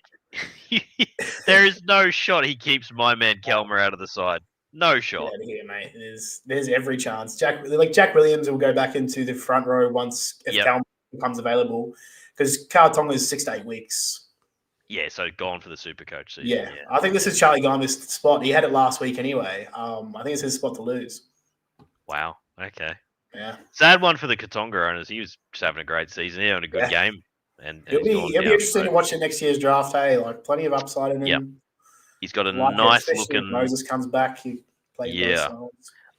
Speaker 1: there is no shot he keeps my man Kelmer out of the side. No shot.
Speaker 2: Yeah, mate. There's every chance. Jack Williams will go back into the front row once Kelmer becomes available, because Carl Tonga is 6 to 8 weeks.
Speaker 1: Yeah, so gone for the Supercoach season.
Speaker 2: Yeah, I think this is Charlie Geimer's spot. He had it last week anyway. I think it's his spot to lose.
Speaker 1: Wow. Okay.
Speaker 2: Yeah.
Speaker 1: Sad one for the Katonga owners. He was just having a great season. He had a good game. And
Speaker 2: it'll be interesting to watch the next year's draft. Hey, like plenty of upside in him.
Speaker 1: Yeah. He's got a nice looking.
Speaker 2: Moses comes back. He played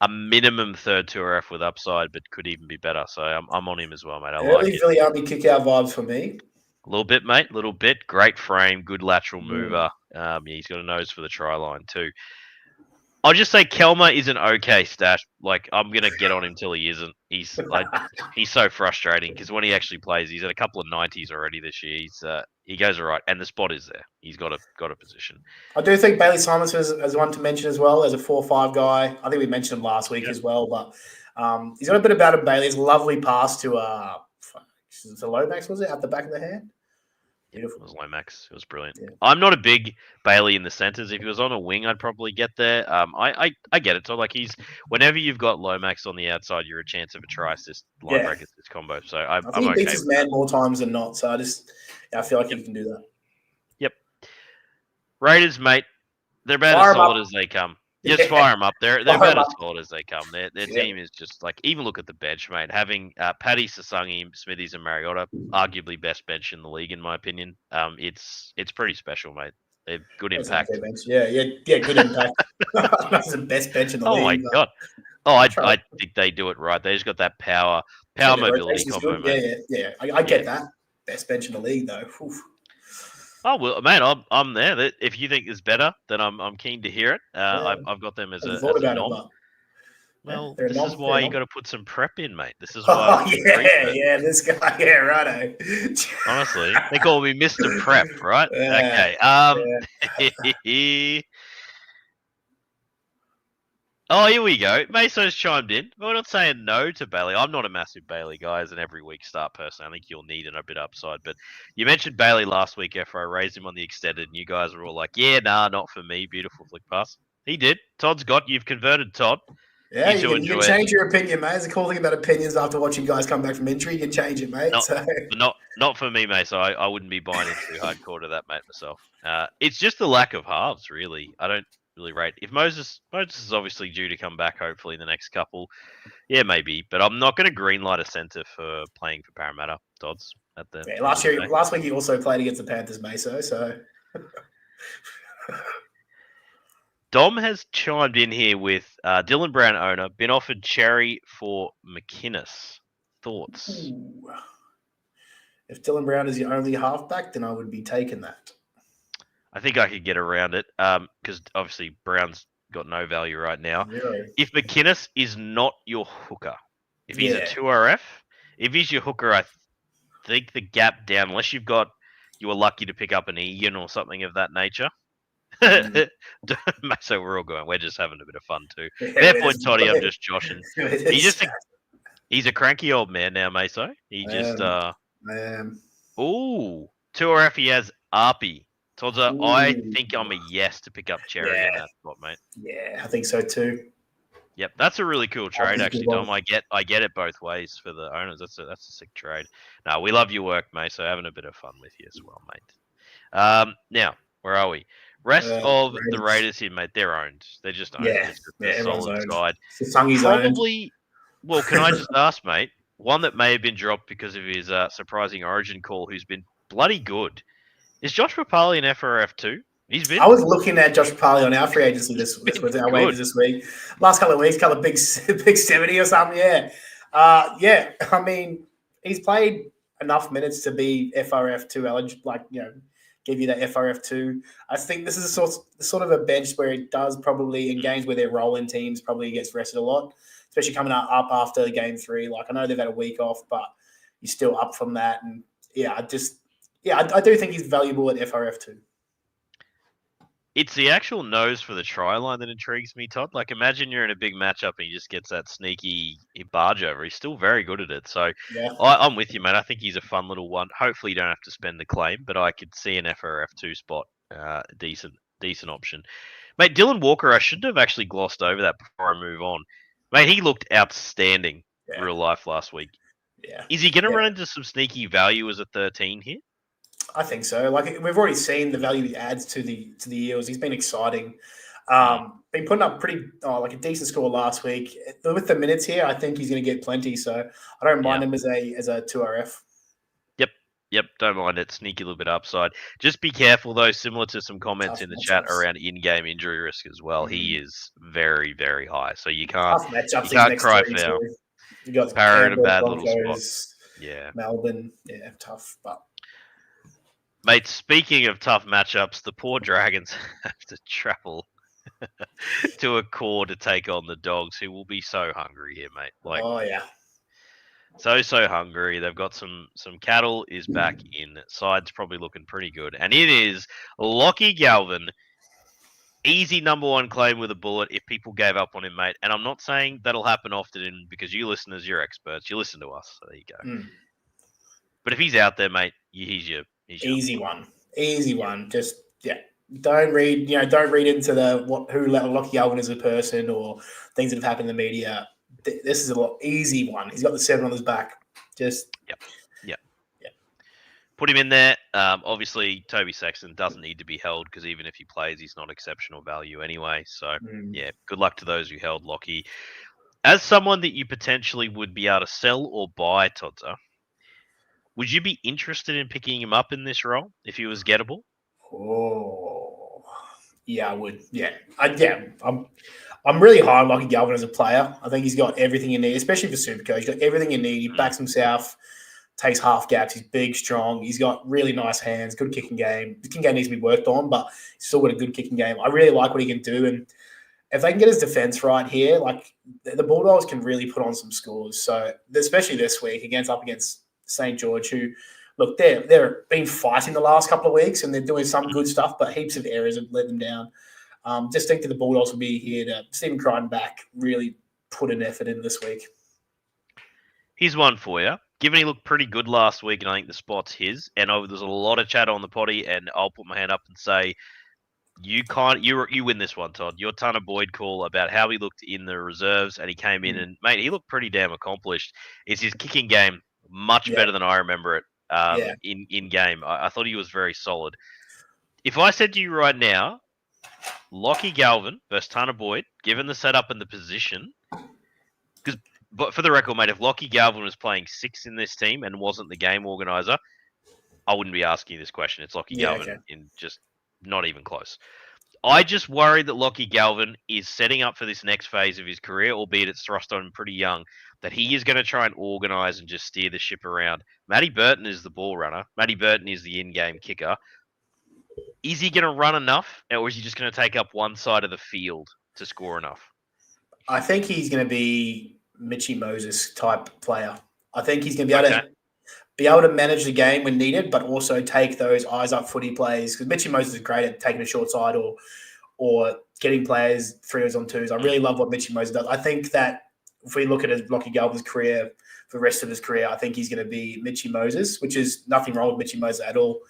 Speaker 1: a minimum third 2RF with upside, but could even be better. So I'm on him as well, mate. I
Speaker 2: like it. Really only kick out vibes for me.
Speaker 1: A little bit, mate. A little bit. Great frame. Good lateral mover. He's got a nose for the try line too. I'll just say Kelmer is an okay stash. Like, I'm gonna get on him till he isn't. He's so frustrating because when he actually plays, he's at a couple of 90s already this year. He goes all right, and the spot is there. He's got a position.
Speaker 2: I do think Bailey Simons is one to mention as well as a 4-5 guy. I think we mentioned him last week as well, but he's got a bit about him. Bailey's lovely pass to Lomax, was it, at the back of the hand? Beautiful.
Speaker 1: It was Lomax. It was brilliant.
Speaker 2: Yeah.
Speaker 1: I'm not a big Bailey in the centres. If he was on a wing, I'd probably get there. I get it. So like whenever you've got Lomax on the outside, you're a chance of a try assist, line break assist combo. So I think
Speaker 2: he
Speaker 1: okay
Speaker 2: beats his man more times than not. So I feel like he can do that.
Speaker 1: Yep. Raiders, mate, they're about as solid as they come. Just fire them up. They're about as solid as they come. Their team is just like, even look at the bench, mate. Having Paddy, Sasungi, Smithies, and Mariota, arguably best bench in the league, in my opinion. It's pretty special, mate. They're good impact.
Speaker 2: Yeah, good impact. That's the best bench in the league.
Speaker 1: Oh my god. Oh, I think they do it right. They just got that power mobility combo, mate.
Speaker 2: Yeah. I get that. Best bench in the league, though. Oof.
Speaker 1: Oh well, mate, I'm there. If you think it's better, then I'm keen to hear it. I've got them as a nom. Well, this is why you got to put some prep in, mate. This is why.
Speaker 2: This guy, righto.
Speaker 1: Honestly, they call me Mr. Prep, right? Okay. Oh, here we go. Meso's chimed in. We're not saying no to Bailey. I'm not a massive Bailey guy as an every week start person. I think you'll need a bit upside. But you mentioned Bailey last week after I raised him on the extended, and you guys were all like, yeah, nah, not for me. Beautiful flick pass. He did. You've converted Todd.
Speaker 2: Yeah, you can change your opinion, mate. It's a cool thing about opinions after watching guys come back from injury. You can change it, mate.
Speaker 1: Not for me, mate. So I wouldn't be buying into hardcore to that, mate, myself. It's just the lack of halves, really. I don't really rate. If Moses is obviously due to come back, hopefully in the next couple, yeah, maybe. But I'm not going to greenlight a centre for playing for Parramatta. Dodds at the
Speaker 2: last week he also played against the Panthers, Meso. So
Speaker 1: Dom has chimed in here with Dylan Brown owner been offered Cherry for McInnes. Thoughts?
Speaker 2: Ooh. If Dylan Brown is the only halfback, then I would be taking that.
Speaker 1: I think I could get around it because obviously Brown's got no value right now.
Speaker 2: Really?
Speaker 1: If McInnes is not your hooker, if he's a 2RF, if he's your hooker, I think the gap down, unless you were lucky to pick up an Egan or something of that nature. So we're all going. We're just having a bit of fun too. Fair point, Toddy. I'm just joshing. He's a cranky old man now, Meso.
Speaker 2: I am.
Speaker 1: Ooh, 2RF. He has Arpy. Todza, I think I'm a yes to pick up Cherry in that spot, mate.
Speaker 2: Yeah, I think so too.
Speaker 1: Yep, that's a really cool trade, actually, Dom. I get it both ways for the owners. That's a sick trade. No, we love your work, mate. So having a bit of fun with you as well, mate. Now, where are we? Rest of the
Speaker 2: Raiders.
Speaker 1: Raiders here, mate. They're owned. They're just owned.
Speaker 2: Yeah,
Speaker 1: It's just
Speaker 2: yeah,
Speaker 1: a
Speaker 2: everyone's
Speaker 1: solid
Speaker 2: owned.
Speaker 1: side.
Speaker 2: Sasangi's owned.
Speaker 1: Probably. Well, can I just ask, mate? One that may have been dropped because of his surprising Origin call, who's been bloody good. Is Josh Papali an FRF too? He's been.
Speaker 2: I was looking at Josh Parley on our free agency this
Speaker 1: been
Speaker 2: week, our
Speaker 1: good.
Speaker 2: waivers this week. Last couple of weeks, couple of big 70 or something. Yeah, yeah. I mean, he's played enough minutes to be FRF2 eligible, like, give you that FRF2. I think this is sort of a bench where it does probably in games where they're rolling teams probably gets rested a lot, especially coming up after game 3. Like, I know they've had a week off, but you're still up from that. And I do think he's valuable at FRF2.
Speaker 1: It's the actual nose for the try line that intrigues me, Todd. Like, imagine you're in a big matchup and he just gets that sneaky barge over. He's still very good at it. So
Speaker 2: Yeah.
Speaker 1: I'm with you, mate. I think he's a fun little one. Hopefully you don't have to spend the claim, but I could see an FRF2 spot. Decent option. Mate, Dylan Walker, I shouldn't have actually glossed over that before I move on. Mate, he looked outstanding real life last week.
Speaker 2: Yeah.
Speaker 1: Is he going to run into some sneaky value as a 13 here?
Speaker 2: I think so. Like, we've already seen the value he adds to the Eels. He's been exciting. Been putting up a decent score last week. With the minutes here, I think he's going to get plenty. So I don't mind him as a 2RF.
Speaker 1: Yep, don't mind it. Sneaky little bit upside. Just be careful though. Similar to some comments in the chat around in-game injury risk as well. He is very, very high. So you can't cry foul.
Speaker 2: You got
Speaker 1: Parrot a bad
Speaker 2: Broncos,
Speaker 1: little spot. Yeah,
Speaker 2: Melbourne. Yeah, tough, but.
Speaker 1: Mate, speaking of tough matchups, the poor Dragons have to travel to a core to take on the Dogs, who will be so hungry here, mate. Like,
Speaker 2: oh yeah,
Speaker 1: so hungry. They've got some cattle is back in. Side's probably looking pretty good, and it is Lockie Galvin. Easy number 1 claim with a bullet if people gave up on him, mate. And I'm not saying that'll happen often because you listeners, you're experts. You listen to us. So there you go. But if he's out there, mate, he's your
Speaker 2: easy one. Just don't read into who Lockie Galvin is a person or things that have happened in the media. This is easy one. He's got the 7 on his back. Just
Speaker 1: yep. Put him in there. Obviously, Toby Sexton doesn't need to be held because even if he plays, he's not exceptional value anyway. So good luck to those who held Lockie. As someone that you potentially would be able to sell or buy, Todza, would you be interested in picking him up in this role if he was gettable?
Speaker 2: Oh, yeah, I would. Yeah, I'm really high on Lockie Galvin as a player. I think he's got everything you need, especially for Supercoach. He's got everything you need. He backs himself, takes half gaps. He's big, strong. He's got really nice hands, good kicking game. The kicking game needs to be worked on, but he's still got a good kicking game. I really like what he can do, and if they can get his defense right here, like the Bulldogs can really put on some scores. So especially this week up against St. George, who, look, they've been fighting the last couple of weeks and they're doing some good stuff, but heaps of errors have let them down. Just think that the Bulldogs will be here to Stephen Crichton back, really put an effort in this week.
Speaker 1: Here's one for you. Given he looked pretty good last week, and I think the spot's his, and there's a lot of chat on the potty, and I'll put my hand up and say, you win this one, Todd. Your Tanner Boyd call about how he looked in the reserves, and he came in and, mate, he looked pretty damn accomplished. Is his kicking game much better than I remember it in game? I thought he was very solid. If I said to you right now, Lockie Galvin versus Tanner Boyd, given the setup and the position, but for the record, mate, if Lockie Galvin was playing 6 in this team and wasn't the game organizer, I wouldn't be asking you this question. It's Lockie Galvin in just not even close. I just worry that Lockie Galvin is setting up for this next phase of his career, albeit it's thrust on him pretty young, that he is going to try and organise and just steer the ship around. Matty Burton is the ball runner. Matty Burton is the in-game kicker. Is he going to run enough, or is he just going to take up one side of the field to score enough?
Speaker 2: I think he's going to be Mitchy Moses type player. I think he's going to be able to manage the game when needed, but also take those eyes up footy plays. Because Mitchy Moses is great at taking a short side or getting players 3s on 2s. I really love what Mitchy Moses does. I think that if we look at Lockie Galvin's career, for the rest of his career, I think he's going to be Mitchy Moses, which is nothing wrong with Mitchy Moses at all.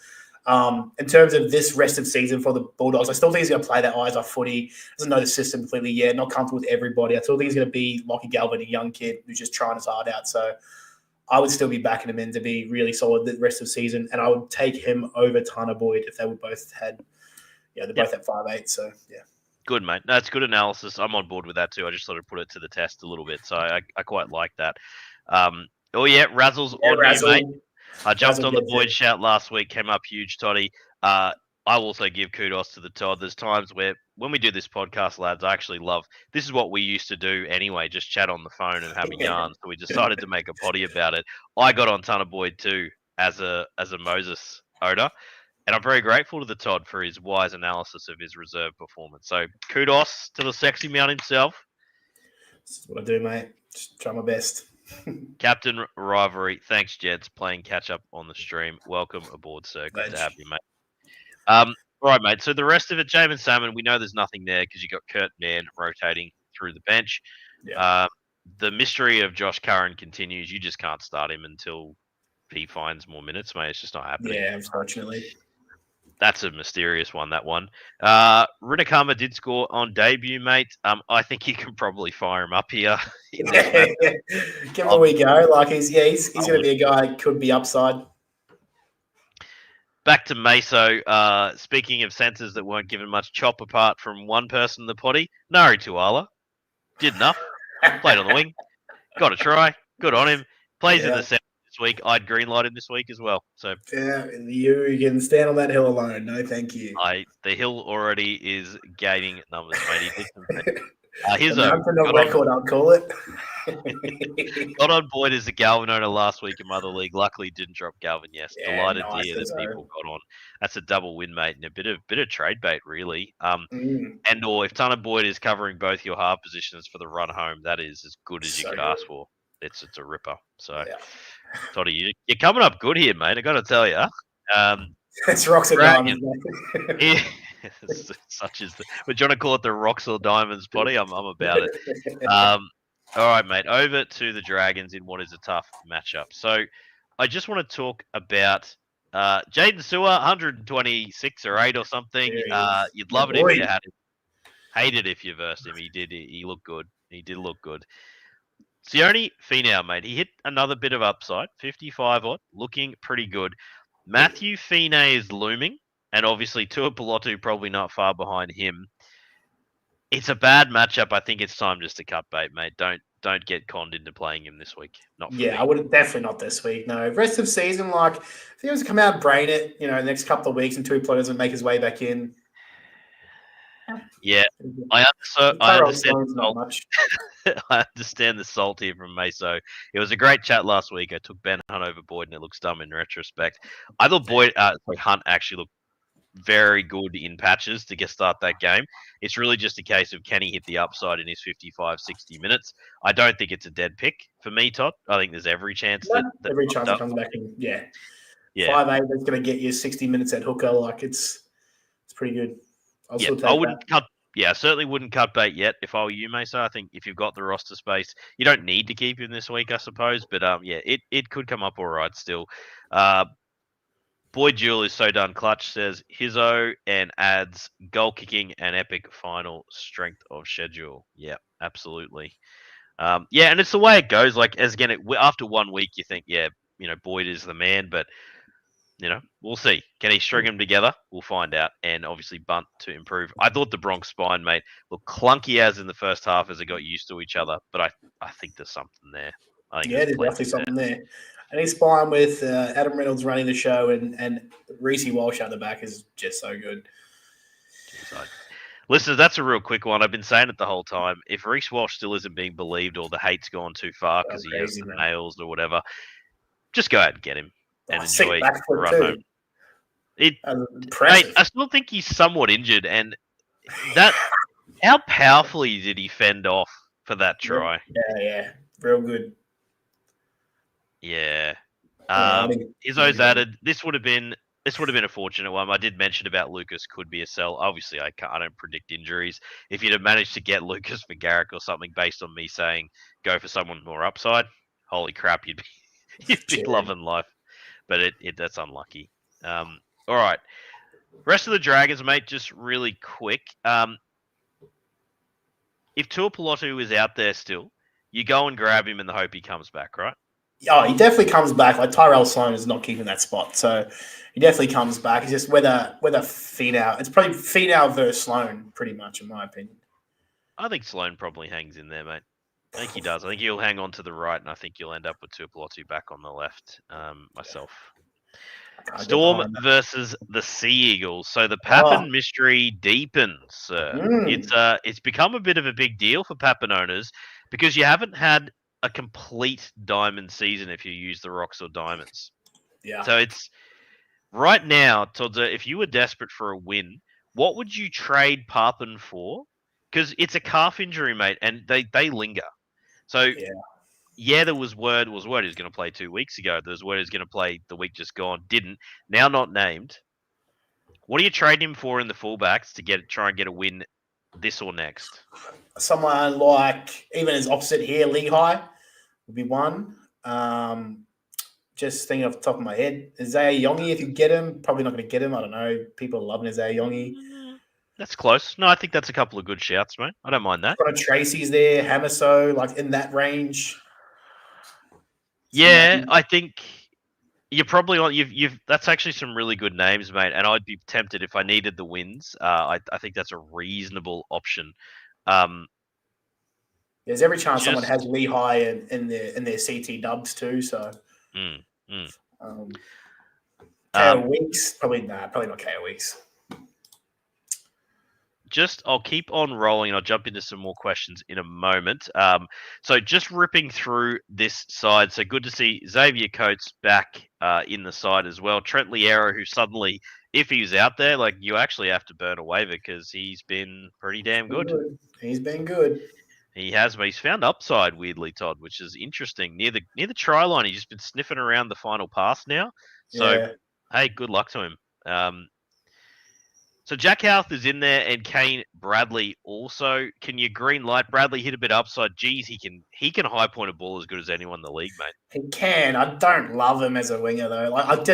Speaker 2: In terms of this rest of season for the Bulldogs, I still think he's going to play that eyes off footy. Doesn't know the system completely yet. Not comfortable with everybody. I still think he's going to be Lockie Galvin, a young kid who's just trying his heart out. So I would still be backing him in to be really solid the rest of the season, and I would take him over Tanner Boyd if they would both had, they both at 5'8". So yeah,
Speaker 1: good mate. That's good analysis. I'm on board with that too. I just thought I'd put it to the test a little bit, so I quite like that. Razzle's on
Speaker 2: Razzle,
Speaker 1: you, mate. I jumped
Speaker 2: Razzle
Speaker 1: on the
Speaker 2: gets
Speaker 1: Boyd
Speaker 2: it.
Speaker 1: shout last week, came up huge, Toddy. I'll also give kudos to the Todd. There's times where when we do this podcast, lads, I actually love this is what we used to do anyway, just chat on the phone and have a yarn. So we decided to make a potty about it. I got on Tanner Boyd too as a Moses owner. And I'm very grateful to the Todd for his wise analysis of his reserve performance. So kudos to the sexy man himself.
Speaker 2: That's what I do, mate. Just try my best.
Speaker 1: Captain Rivalry. Thanks, Jeds. Playing catch up on the stream. Welcome aboard, sir. Good to have you, mate. All right, mate. So the rest of it, Jamin Salmon, we know there's nothing there because you got Kurt Mann rotating through the bench.
Speaker 2: Yeah.
Speaker 1: The mystery of Josh Curran continues. You just can't start him until he finds more minutes, mate. It's just not happening.
Speaker 2: Yeah, unfortunately.
Speaker 1: That's a mysterious one, that one. Rinakama did score on debut, mate. I think you can probably fire him up here.
Speaker 2: Give him a wee go. Like he's going to be a guy that could be upside.
Speaker 1: Back to Meso. Speaking of centres that weren't given much chop apart from one person in the potty, Nari Tuala did enough. Played on the wing. Got a try. Good on him. Plays in the centre this week. I'd greenlight him this week as well. So
Speaker 2: yeah, you can stand on that hill alone. No, thank you.
Speaker 1: The hill already is gaining numbers, mate. He did some things. Here's
Speaker 2: a record, I'll call it.
Speaker 1: Got on Boyd as a Galvin owner last week in Mother League. Luckily, didn't drop Galvin. Yes, delighted to hear that people got on. That's a double win, mate, and a bit of trade bait, really. And or if Tanner Boyd is covering both your half positions for the run home, that is as good as you could ask for. It's a ripper. So, Toddy, you're coming up good here, mate. I got to tell you.
Speaker 2: It's rocks and diamonds,
Speaker 1: mate. Such as would you want to call it the rocks or diamonds, potty? I'm about it. All right, mate. Over to the Dragons in what is a tough matchup. So, I just want to talk about Jaden Sewer, 126 or 8 or something. You'd love it if you had him. Hate it if you versed him. He did. He looked good. He did look good. Sione Finau, mate. He hit another bit of upside, 55 odd, looking pretty good. Matthew Finau is looming, and obviously Tuipulotu probably not far behind him. It's a bad matchup. I think it's time just to cut bait, mate. Don't get conned into playing him this week. Not for me.
Speaker 2: I would definitely not this week. No, rest of season, like if he was to come out and brain it, the next couple of weeks and Tuipulotu doesn't make his way back in.
Speaker 1: Yeah, I understand. I understand the salt here from Meso. It was a great chat last week. I took Ben Hunt over Boyd, and it looks dumb in retrospect. I thought Hunt actually looked very good in patches to start that game. It's really just a case of can he hit the upside in his 55, 60 minutes. I don't think it's a dead pick for me, Todd. I think there's every chance that
Speaker 2: every chance he comes back in. Yeah. 5'8", that's going to get you 60 minutes at hooker. Like it's pretty good. I
Speaker 1: certainly wouldn't cut bait yet if I were you, Mesa. I think if you've got the roster space, you don't need to keep him this week, I suppose. But it could come up all right still. Boyd Jewell is so done clutch, says Hizzo, and adds goal kicking and epic final strength of schedule. Yeah, absolutely. And it's the way it goes. Like after 1 week, you think, Boyd is the man, but we'll see. Can he string them together? We'll find out. And obviously Bunt to improve. I thought the Bronx spine, mate, looked clunky as in the first half as they got used to each other. But I think there's something there.
Speaker 2: There's definitely something there. And his spine with Adam Reynolds running the show and Reece Walsh at the back is just so good.
Speaker 1: Listeners, that's a real quick one. I've been saying it the whole time. If Reece Walsh still isn't being believed or the hate's gone too far because he has the nails or whatever, just go out and get him. And enjoy the run home. Mate, I still think he's somewhat injured, and how powerfully did he fend off for that try?
Speaker 2: Yeah, real good.
Speaker 1: Yeah. Izzo's added. This would have been a fortunate one. I did mention about Lucas could be a sell. Obviously, I don't predict injuries. If you'd have managed to get Lucas for Garrick or something based on me saying go for someone more upside, holy crap, you'd be loving life. But that's unlucky. All right. Rest of the Dragons, mate, just really quick. If Tuipulotu is out there still, you go and grab him in the hope he comes back, right?
Speaker 2: Oh, he definitely comes back. Like Tyrell Sloan is not keeping that spot, so he definitely comes back. It's just whether Finau. It's probably Finau versus Sloan, pretty much, in my opinion.
Speaker 1: I think Sloan probably hangs in there, mate. I think he does. I think he'll hang on to the right, and I think you'll end up with Tuipulotu back on the left. Myself. Storm versus the Sea Eagles. So the Pappen mystery deepens. It's become a bit of a big deal for Pappen owners because you haven't had a complete diamond season if you use the rocks or diamonds.
Speaker 2: Yeah.
Speaker 1: So it's right now, Todza, if you were desperate for a win, what would you trade Pappen for? Because it's a calf injury, mate, and they linger. So there was word he was going to play 2 weeks ago. There was word he was going to play the week just gone. Didn't. Now not named. What do you trade him for in the fullbacks to try and get a win this or next?
Speaker 2: Someone like, even as opposite here, Lehigh would be one. Just thinking off the top of my head, Isaiah Yongi, if you get him, probably not going to get him. I don't know. People are loving Isaiah Yongi.
Speaker 1: That's close. No, I think that's a couple of good shouts, mate. I don't mind that.
Speaker 2: Got a Tracy's there, Hamaso, like in that range.
Speaker 1: Yeah, I think you're probably on. You've. That's actually some really good names, mate. And I'd be tempted if I needed the wins. I think that's a reasonable option.
Speaker 2: There's every chance someone has Lehigh in their CT dubs too. So, KO Weeks, probably not KO Weeks.
Speaker 1: I'll keep on rolling and I'll jump into some more questions in a moment. So just ripping through this side. So good to see Xavier Coates back in the side as well. Trent Liero, who suddenly, if he's out there, like you actually have to burn a waiver because he's been pretty damn good.
Speaker 2: He's been good.
Speaker 1: He has, but he's found upside weirdly, Todd, which is interesting. Near the try line, he's just been sniffing around the final pass now. So hey, good luck to him. So Jack Houth is in there, and Kane Bradley also. Can you green light Bradley? Hit a bit upside. Geez, he can high point a ball as good as anyone in the league, mate.
Speaker 2: He can. I don't love him as a winger though. Like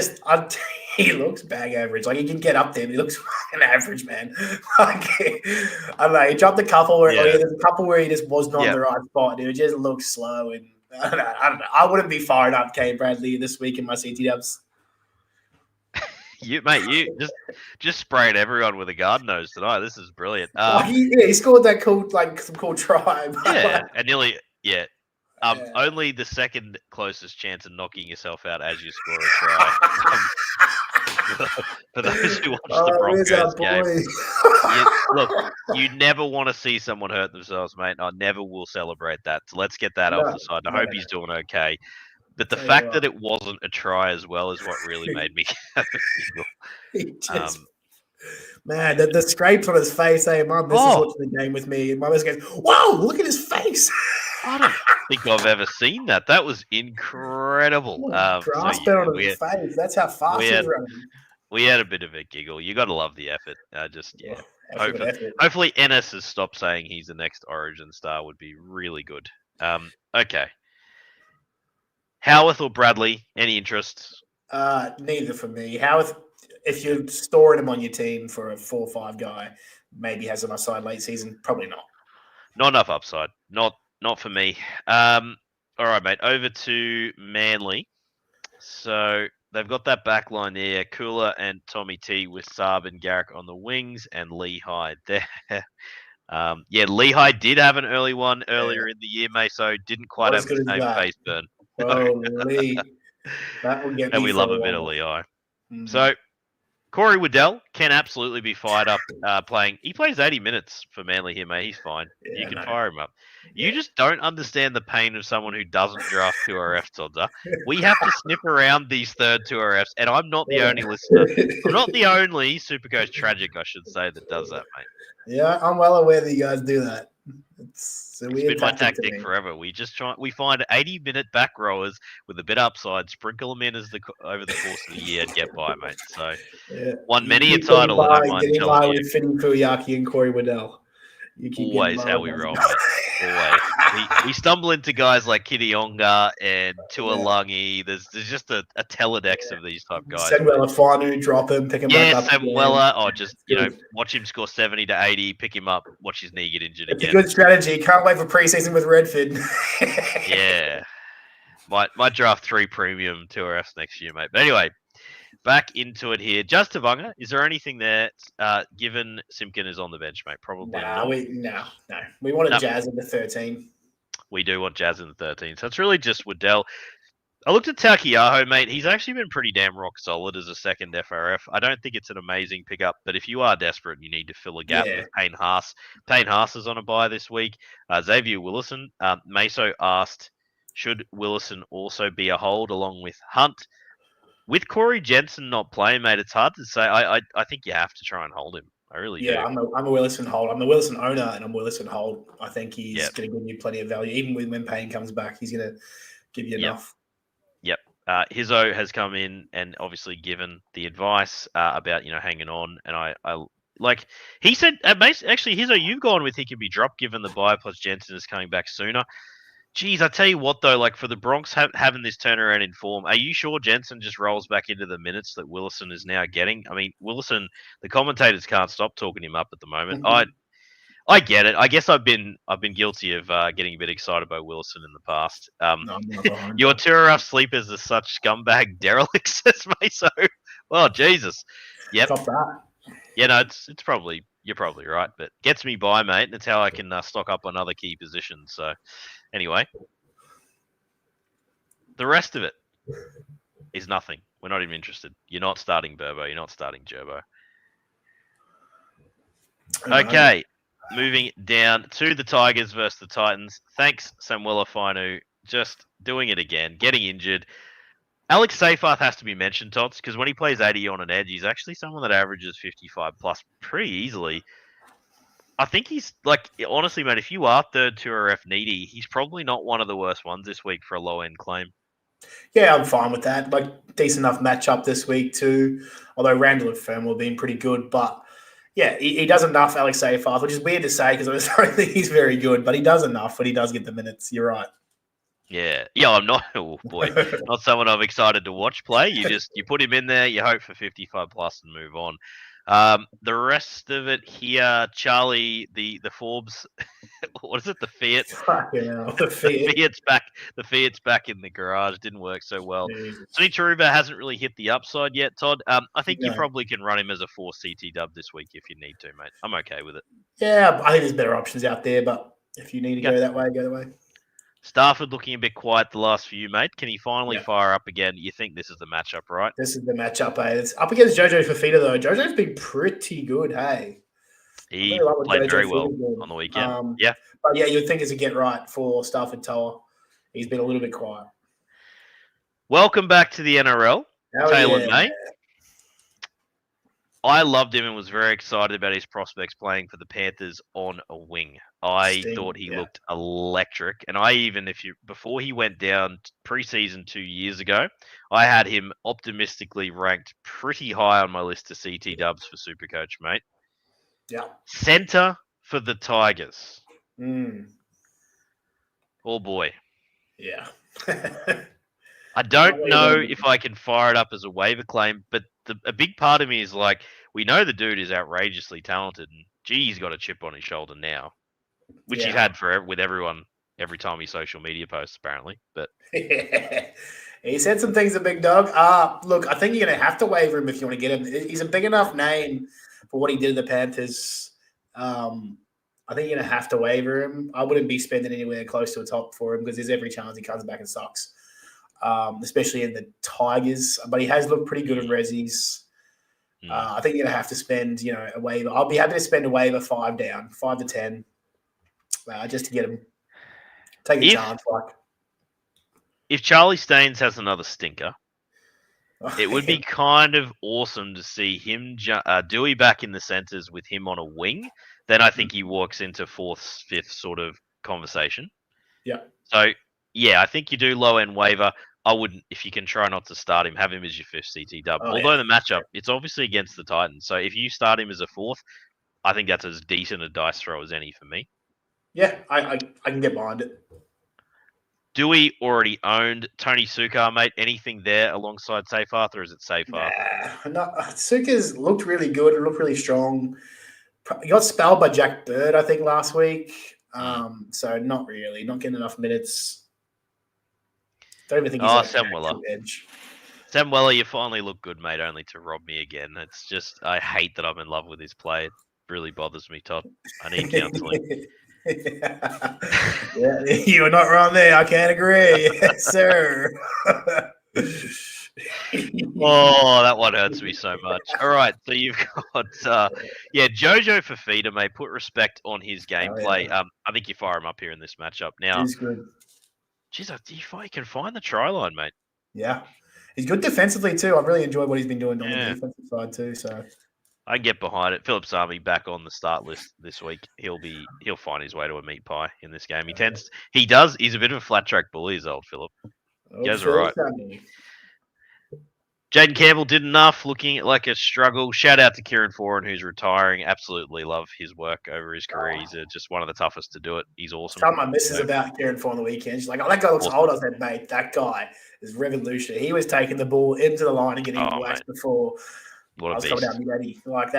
Speaker 2: he looks bag average. Like he can get up there, but he looks fucking average, man. Like I don't know. He dropped a couple where there's a couple where he just was not in the right spot. It just looks slow, and I don't know. I wouldn't be firing up Kane Bradley this week in my CT dubs.
Speaker 1: You just sprayed everyone with a garden nose tonight. This is brilliant.
Speaker 2: He scored that some cool try.
Speaker 1: And nearly only the second closest chance of knocking yourself out as you score a try. For those who watch the Broncos game, you never want to see someone hurt themselves, mate. I never will celebrate that. So let's get that off the side. I hope he's doing okay. But the fact that it wasn't a try as well is what really made me
Speaker 2: man, the scrapes on his face, hey, Mum, this is watching the game with me. And Mum just goes, whoa, look at his face.
Speaker 1: I don't think I've ever seen that. That was incredible.
Speaker 2: Grass on his face. That's how fast he's running.
Speaker 1: We had a bit of a giggle. You got to love the effort. Hopefully Ennis has stopped saying he's the next Origin star would be really good. Okay. Howarth or Bradley? Any interest?
Speaker 2: Neither for me. Howarth, if you're storing him on your team for a 4-5 guy, maybe has an upside late season. Probably not.
Speaker 1: Not enough upside. Not for me. All right, mate. Over to Manly. So they've got that back line there. Kula and Tommy T with Saab and Garrick on the wings and Lehigh there. Lehigh did have an early one earlier in the year, mate, so didn't quite have the same face burn.
Speaker 2: Holy. That will get me.
Speaker 1: And we love a bit of Lehigh. So Corey Waddell can absolutely be fired up playing. He plays 80 minutes for Manly here, mate. He's fine. You can fire him up. You just don't understand the pain of someone who doesn't draft 2RF, Todza. We have to sniff around these third 2RFs, and I'm not the only listener. I'm not the only Supercoach tragic, I should say, that does that, mate.
Speaker 2: Yeah, I'm well aware that you guys do that. It's
Speaker 1: been my tactic forever. We find 80-minute back rowers with a bit upside, sprinkle them in over the course of the year, and get by, mate. So won many a title. I don't mind telling you.
Speaker 2: With Fini Puyaki and Corey Waddell.
Speaker 1: Always how we roll, mate. Always. We stumble into guys like Kitiong'a and Tuolangi. There's just a teledex of these type guys.
Speaker 2: Samuela Fanu, drop him, pick him back up.
Speaker 1: Samuela, or just watch him score 70 to 80, pick him up, watch his knee get injured again.
Speaker 2: It's a good strategy. Can't wait for preseason with Redford.
Speaker 1: Yeah. Might draft 3 premium 2RFs next year, mate. But anyway, back into it here. Just Tavanga, is there anything there, given Simpkin is on the bench, mate? Probably not.
Speaker 2: No. We wanted
Speaker 1: No.
Speaker 2: Jazz in the 13.
Speaker 1: We do want Jazz in the 13. So it's really just Waddell. I looked at Takiaho, mate. He's actually been pretty damn rock solid as a second FRF. I don't think it's an amazing pickup, but if you are desperate and you need to fill a gap with Payne Haas is on a bye this week. Xavier Willison. Meso asked, should Willison also be a hold along with Hunt? With Corey Jensen not playing, mate, it's hard to say. I think you have to try and hold him. I really do.
Speaker 2: I'm a Willison hold. I'm a Willison owner, and I'm Willison hold. I think he's going to give you plenty of value. Even when Payne comes back, he's going to give you enough.
Speaker 1: Yep. Hizzo has come in and obviously given the advice about, hanging on. And I like he said, actually, Hizzo, you've gone with he can be dropped given the bye plus Jensen is coming back sooner. Geez, I tell you what, though, like for the Bronx having this turnaround in form, are you sure Jensen just rolls back into the minutes that Willison is now getting? I mean, Willison, the commentators can't stop talking him up at the moment. I get it. I guess I've been guilty of getting a bit excited by Willison in the past. Your tour sleepers are such scumbag derelicts, says Meso. Well, Jesus. Yep.
Speaker 2: Stop that.
Speaker 1: Yeah, no, it's probably you're probably right, but gets me by, mate. And it's how I can stock up on other key positions. So, anyway, the rest of it is nothing. We're not even interested. You're not starting Burbo. You're not starting Gerbo. Okay. Moving down to the Tigers versus the Titans. Thanks, Samuela Fainu. Just doing it again, getting injured. Alex Seyfarth has to be mentioned, Tots, because when he plays 80 on an edge, he's actually someone that averages 55 plus pretty easily. I think he's, like, honestly, mate, if you are third 2RF needy, he's probably not one of the worst ones this week for a low-end claim.
Speaker 2: Yeah, I'm fine with that. Like, decent enough matchup this week too, although Randall and Fermor have been pretty good, but yeah, he does enough, Alex Seyfarth, which is weird to say because I don't think he's very good, but he does enough when he does get the minutes. You're right.
Speaker 1: Yeah, I'm not. Oh boy, not someone I'm excited to watch play. You put him in there, you hope for 55 plus and move on. The rest of it here, Charlie, the Forbes, what is it? The Fiat. The Fiat's back. The Fiat's back in the garage. Didn't work so well. Sonny Taruba hasn't really hit the upside yet, Todd. I think you probably can run him as a 4 CT dub this week if you need to, mate. I'm okay with it.
Speaker 2: Yeah, I think there's better options out there, but if you need to go that way, go that way.
Speaker 1: Stafford looking a bit quiet the last few, mate. Can he finally fire up again? You think this is the matchup, right?
Speaker 2: This is the matchup, eh? It's up against Jojo Fafita, though. Jojo's been pretty good, hey?
Speaker 1: He played very well on the weekend.
Speaker 2: But yeah, you'd think it's a get right for Stafford Toa. He's been a little bit quiet.
Speaker 1: Welcome back to the NRL, Taylor May. I loved him and was very excited about his prospects playing for the Panthers on a wing. I thought he looked electric. And before he went down preseason 2 years ago, I had him optimistically ranked pretty high on my list of CT dubs for Supercoach, mate.
Speaker 2: Yeah.
Speaker 1: Center for the Tigers. Oh, boy.
Speaker 2: Yeah.
Speaker 1: I don't know if I can fire it up as a waiver claim, but a big part of me is like, we know the dude is outrageously talented, and he's got a chip on his shoulder now, which he's had with everyone every time he social media posts, apparently. But
Speaker 2: he said some things, a big dog. Look, I think you're going to have to waiver him if you want to get him. He's a big enough name for what he did at the Panthers. I think you're going to have to waiver him. I wouldn't be spending anywhere close to a top for him because there's every chance he comes back and sucks. Especially in the Tigers, but he has looked pretty good in resis. I think you're going to have to spend, a waiver. I'll be happy to spend a waiver 5 to 10, just to get him. Take a chance.
Speaker 1: If Charlie Staines has another stinker, it would be kind of awesome to see him, Dewey back in the centres with him on a wing. Then I think he walks into 4th, 5th sort of conversation.
Speaker 2: Yeah.
Speaker 1: So, I think you do low-end waiver. I wouldn't, if you can try not to start him, have him as your 5th CT dub. Although the matchup, it's obviously against the Titans. So if you start him as a 4th, I think that's as decent a dice throw as any for me.
Speaker 2: Yeah, I can get behind it.
Speaker 1: Dewey already owned Tony Sukar, mate. Anything there alongside Seyfarth, or is it Seyfarth?
Speaker 2: Sukar's looked really good. It looked really strong. He got spelled by Jack Bird, I think, last week. So not really. Not getting enough minutes. Don't even think he's
Speaker 1: Oh,
Speaker 2: like
Speaker 1: Sam Weller.
Speaker 2: actual edge.
Speaker 1: Sam Weller, you finally look good, mate, only to rob me again. It's just, I hate that I'm in love with this play. It really bothers me, Todd. I need counselling.
Speaker 2: Yeah, you're not wrong there. I can't agree. Yes, sir.
Speaker 1: Oh, that one hurts me so much. All right, so you've got, Jojo Fafita, mate. Put respect on his gameplay.
Speaker 2: Yeah.
Speaker 1: I think you fire him up here in this matchup. Now,
Speaker 2: He's good.
Speaker 1: geez, you can find the try line, mate.
Speaker 2: Yeah. He's good defensively too. I've really enjoyed what he's been doing on the
Speaker 1: Yeah.
Speaker 2: defensive side too. So
Speaker 1: I can get behind it. Philip Sami back on the start list this week. He'll find his way to a meat pie in this game. He's a bit of a flat track bully, is old Philip. Goes all right. Jaden Campbell did enough, looking like a struggle. Shout out to Kieran Foran, who's retiring. Absolutely love his work over his career. He's just one of the toughest to do it. He's awesome.
Speaker 2: Tell my missus about Kieran Foran on the weekend. She's like, "Oh, that guy looks old." I said, "Mate, that guy is revolutionary. He was taking the ball into the line and getting waxed before I was coming out mid-80. Like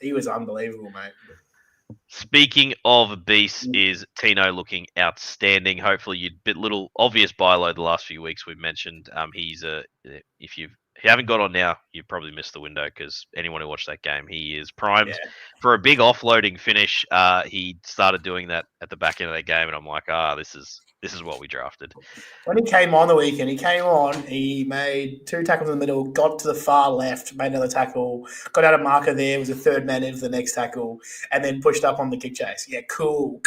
Speaker 2: he was unbelievable, mate."
Speaker 1: Speaking of beasts, is Tino looking outstanding? Hopefully, you'd bit little obvious buy low the last few weeks. We've mentioned he's if you haven't got on now, you've probably missed the window because anyone who watched that game, he is primed for a big offloading finish. He started doing that at the back end of that game, and I'm like, this is what we drafted.
Speaker 2: When he came on the weekend, he made 2 tackles in the middle, got to the far left, made another tackle, got out of marker there, was a third man in for the next tackle, and then pushed up on the kick chase. Yeah, cool.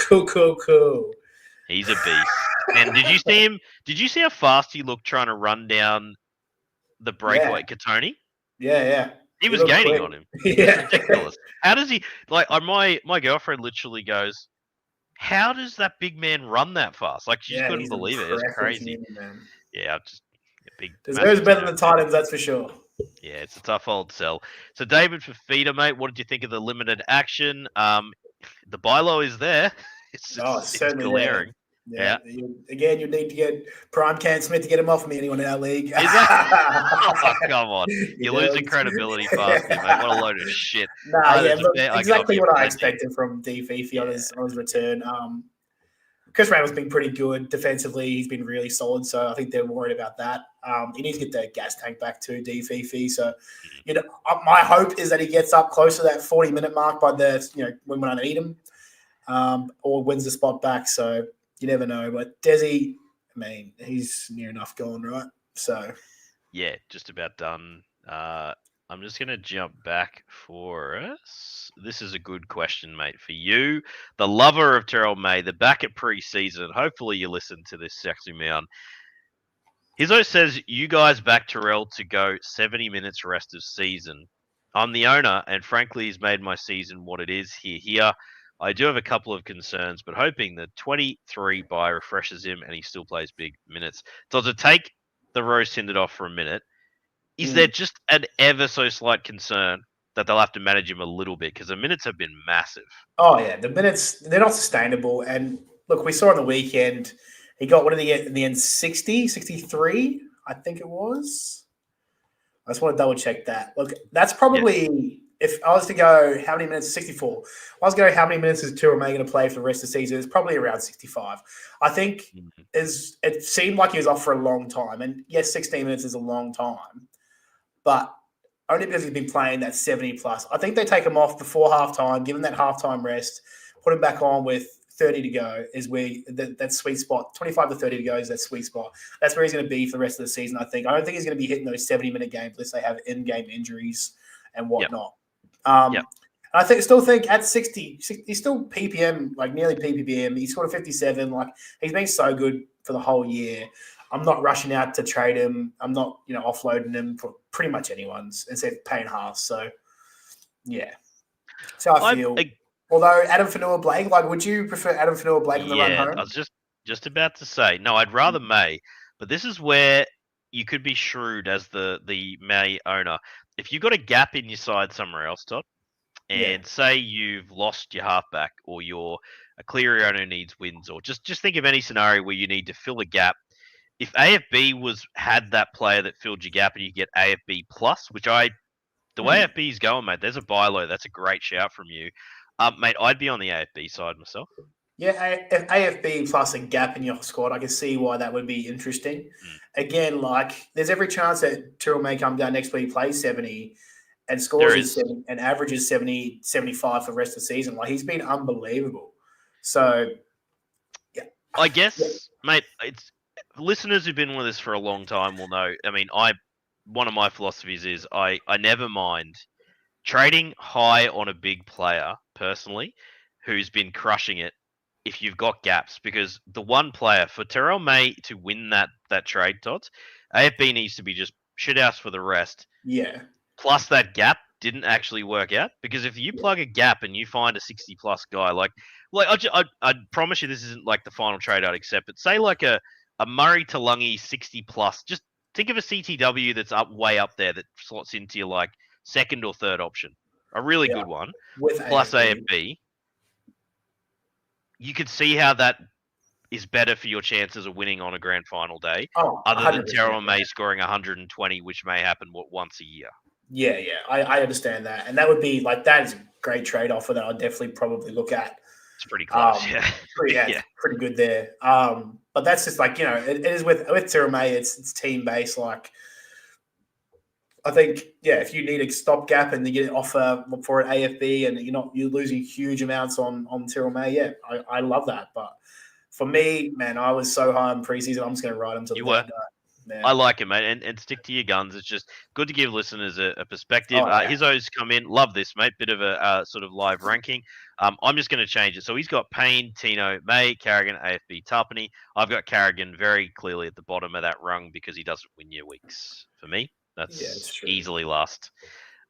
Speaker 1: He's a beast. And did you see him? Did you see how fast he looked trying to run down the breakaway Katoni?
Speaker 2: Yeah.
Speaker 1: He was gaining on him.
Speaker 2: Yeah.
Speaker 1: It's ridiculous. How does he my girlfriend literally goes, how does that big man run that fast? Like, she just couldn't believe it. It was crazy. Yeah, just big.
Speaker 2: Deserves better than the Titans, that's for sure.
Speaker 1: Yeah, it's a tough old sell. So, David Fafita, mate, what did you think of the limited action? The buy low is there. It's glaring.
Speaker 2: Yeah. Again, you need to get Prime Cam Smith to get him off me. Anyone in our league?
Speaker 1: Is that? Oh, come on! You're losing credibility fast, mate. What a load of shit.
Speaker 2: Exactly what I expected from D Fifi on his return. Chris Randall's been pretty good defensively. He's been really solid, so I think they're worried about that. He needs to get the gas tank back to D Fifi. So, my hope is that he gets up close to that 40-minute mark by when I need him, or wins the spot back. So. You never know, but Desi, he's near enough gone, right? So,
Speaker 1: yeah, just about done. I'm just going to jump back for us. This is a good question, mate, for you, the lover of Terrell May, the back at pre-season. Hopefully you listen to this sexy man. Hizzo says, you guys back Terrell to go 70 minutes rest of season. I'm the owner, and frankly, he's made my season what it is here. I do have a couple of concerns, but hoping the 23 bye refreshes him and he still plays big minutes. So to take the Rose Hindered off for a minute, is there just an ever so slight concern that they'll have to manage him a little bit? Because the minutes have been massive.
Speaker 2: Oh, yeah. The minutes, they're not sustainable. And look, we saw on the weekend, he got, what did he get in the end? 60, 63, I think it was. I just want to double check that. Look, that's probably... If I was to go, how many minutes? 64. If I was to go, how many minutes is Terrell May going to play for the rest of the season? It's probably around 65. I think it seemed like he was off for a long time. And yes, 16 minutes is a long time. But only because he's been playing that 70 plus. I think they take him off before halftime, give him that halftime rest, put him back on with 30 to go is where that sweet spot, 25 to 30 to go is that sweet spot. That's where he's going to be for the rest of the season, I think. I don't think he's going to be hitting those 70-minute games unless they have in-game injuries and whatnot. I still think at 60, he's still PPM, like nearly PPM. He scored a 57. Like, he's been so good for the whole year. I'm not rushing out to trade him. I'm not, offloading him for pretty much anyone's instead of paying half. So, yeah. That's how I feel. Although Adam Fanua-Blake, would you prefer Adam Fanua-Blake on the run home?
Speaker 1: I was just about to say, no, I'd rather May. But this is where you could be shrewd as the May owner. If you've got a gap in your side somewhere else, Todd, and say you've lost your halfback or you're a Cleary owner who needs wins, or just think of any scenario where you need to fill a gap. If AFB had that player that filled your gap and you get AFB plus, the way AFB is going, mate, there's a buy low. That's a great shout from you. Mate, I'd be on the AFB side myself.
Speaker 2: Yeah, if AFB plus a gap in your squad, I can see why that would be interesting.
Speaker 1: Mm.
Speaker 2: Again, like there's every chance that Tyrrell may come down next week, play 70, and scores
Speaker 1: There
Speaker 2: is
Speaker 1: is.
Speaker 2: 70, and averages 70, 75 for the rest of the season. Like he's been unbelievable. So yeah,
Speaker 1: I
Speaker 2: yeah,
Speaker 1: guess, mate, it's listeners who've been with us for a long time will know. I mean, one of my philosophies is I never mind trading high on a big player personally who's been crushing it if you've got gaps, because the one player for Terrell May to win that trade, Tots, AFB needs to be just shit house for the rest.
Speaker 2: yeah,
Speaker 1: Plus that gap didn't actually work out, because if you
Speaker 2: yeah.
Speaker 1: plug a gap and you find a 60 plus guy, like I promise you this isn't like the final trade I'd accept, but say like a Murray Tulungi 60 plus, just think of a CTW that's way up there that slots into your like second or third option, a really
Speaker 2: Yeah.
Speaker 1: good one,
Speaker 2: With
Speaker 1: plus
Speaker 2: AFB.
Speaker 1: AFB. You could see how that is better for your chances of winning on a grand final day,
Speaker 2: Oh,
Speaker 1: other than
Speaker 2: 100%.
Speaker 1: Terrell May scoring 120, which may happen once a year.
Speaker 2: Yeah, yeah, I understand that, and that would be like that is a great trade offer that I'd definitely probably look at.
Speaker 1: It's pretty close, yeah.
Speaker 2: Yeah,
Speaker 1: Yeah.
Speaker 2: it's pretty good there. But that's just like it is with Tyrrell May, it's team based. Like I think, yeah, if you need a stopgap and you get an offer for an AFB and you're losing huge amounts on Tyrrell May, yeah, I love that. But for me, man, I was so high in preseason, I'm just going to ride him to the
Speaker 1: You
Speaker 2: day
Speaker 1: were.
Speaker 2: I die. Yeah.
Speaker 1: I like it, mate, and stick to your guns. It's just good to give listeners a perspective.
Speaker 2: Oh yeah,
Speaker 1: Hizzo's come in. Love this, mate. Bit of a sort of live ranking. I'm just going to change it. So he's got Payne, Tino, May, Carrigan, AFB, Tarpany. I've got Carrigan very clearly at the bottom of that rung because he doesn't win your weeks. For me,
Speaker 2: yeah, it's
Speaker 1: that's
Speaker 2: true.
Speaker 1: easily last.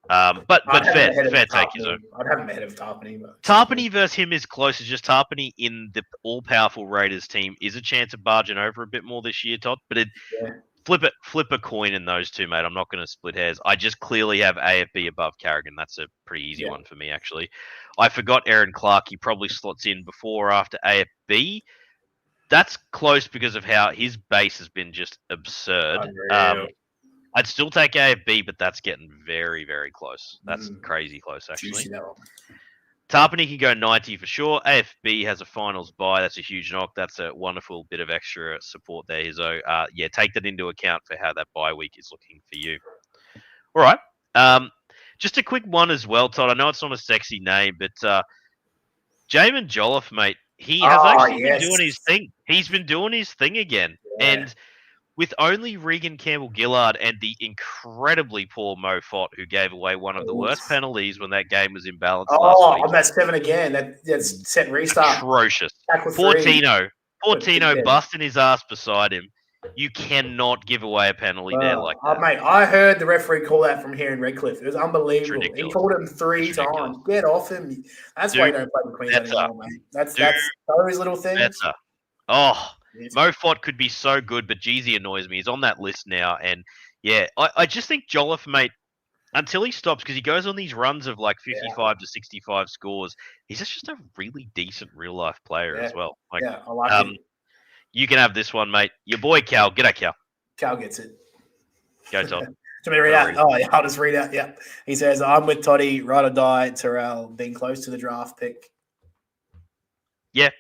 Speaker 1: But fair take, Hizzo.
Speaker 2: I'd have him ahead of Tarpany. But
Speaker 1: Tarpany versus him is close. It's just Tarpany in the all-powerful Raiders team is a chance of barging over a bit more this year, Todd. But
Speaker 2: yeah.
Speaker 1: flip a coin in those two, mate. I'm not going to split hairs. I just clearly have AFB above Carrigan. That's a pretty easy one for me, actually. I forgot Aaron Clark. He probably slots in before or after AFB. That's close because of how his base has been just absurd. I'd still take AFB, but that's getting very, very close. That's crazy close, actually. Tarpany can go 90 for sure. AFB has a finals bye. That's a huge knock. That's a wonderful bit of extra support there, Hizzo. Yeah, take that into account for how that bye week is looking for you. All right. Just a quick one as well, Todd. I know it's not a sexy name, but Jamin Jolliffe, mate, he has actually been doing his thing. He's been doing his thing again.
Speaker 2: Yeah.
Speaker 1: And with only Regan Campbell-Gillard and the incredibly poor Mo Fott, who gave away one of the worst penalties when that game was imbalanced last week.
Speaker 2: Oh, that's 7 again. That's set restart.
Speaker 1: Atrocious. Poor Tino busting his ass beside him. You cannot give away a penalty there like that.
Speaker 2: Mate, I heard the referee call that from here in Redcliffe. It was unbelievable. He called him 3 times. Get off him. That's why you don't play with Queensland anymore, mate. That's those little things.
Speaker 1: Better. Oh, Mo Fott could be so good, but Jeezy annoys me. He's on that list now. And yeah, I just think Jolliffe, mate, until he stops, because he goes on these runs of like 55 to 65 scores, he's just a really decent real life player as well. Like,
Speaker 2: I like it.
Speaker 1: You can have this one, mate. Your boy Cal. G'day, Cal.
Speaker 2: Cal gets it.
Speaker 1: Go, Todd.
Speaker 2: Do you want me to read out? Oh, yeah, I'll just read out. Yeah. He says, I'm with Toddy, ride or die, Terrell, being close to the draft pick.
Speaker 1: Yeah.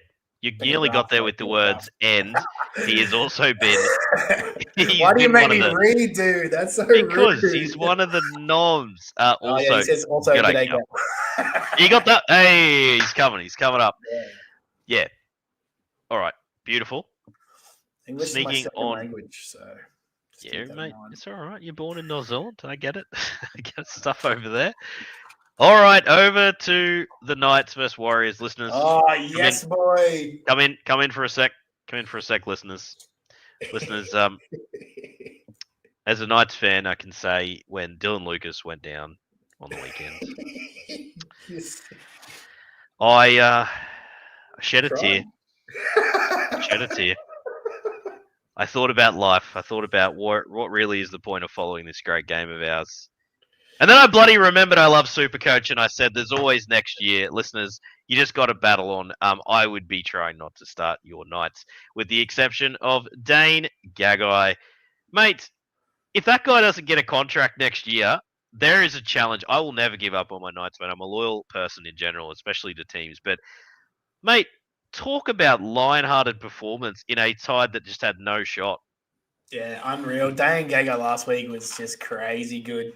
Speaker 1: You nearly got there with the words, and he has also been.
Speaker 2: Why do you make me read, dude? That's so rude.
Speaker 1: Because he's one of the noms. Also,
Speaker 2: he says also
Speaker 1: g'day, Cal. You got that? Hey, he's coming. He's coming up. Yeah. All right. Beautiful.
Speaker 2: English
Speaker 1: Sneaking
Speaker 2: is my second
Speaker 1: on
Speaker 2: language, so
Speaker 1: yeah, mate, it's all right. You're born in New Zealand. I get it. I get stuff over there. All right, over to the Knights versus Warriors, listeners.
Speaker 2: Oh yes, boy.
Speaker 1: Come in for a sec. Come in for a sec, listeners. Listeners, as a Knights fan, I can say when Dylan Lucas went down on the weekend, I shed a tear. Shed a tear. I thought about life. I thought about what really is the point of following this great game of ours. And then I bloody remembered I love Supercoach, and I said, there's always next year. Listeners, you just got to battle on. I would be trying not to start your Knights, with the exception of Dane Gagai. Mate, if that guy doesn't get a contract next year, there is a challenge. I will never give up on my Knights, man. I'm a loyal person in general, especially to teams. But, mate, talk about lion-hearted performance in a side that just had no shot.
Speaker 2: Yeah, unreal. Dane Gago last week was just crazy good.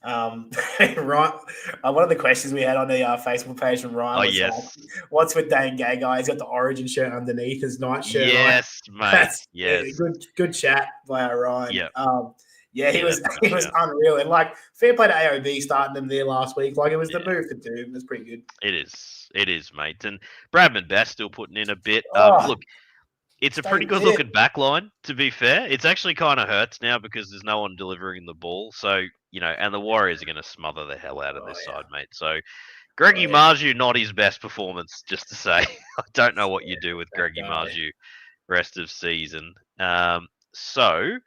Speaker 2: Right, one of the questions we had on the Facebook page from Ryan was
Speaker 1: yes.
Speaker 2: "What's with Dane Gago? He's got the Origin shirt underneath his night shirt."
Speaker 1: Yes, mate.
Speaker 2: That's
Speaker 1: yes.
Speaker 2: good chat by Ryan.
Speaker 1: Yep.
Speaker 2: He was unreal, and like fair play to AOB starting them there last week. Like it was the move to do. It was pretty good.
Speaker 1: It is, mate. And Bradman Bass still putting in a bit. Look, it's a pretty good looking back line, to be fair. It's actually kind of hurts now because there's no one delivering the ball. So, and the Warriors are going to smother the hell out of this side, mate. So, Greggy Marju, not his best performance, just to say. I don't know what you do with Greggy Marju rest of season. So,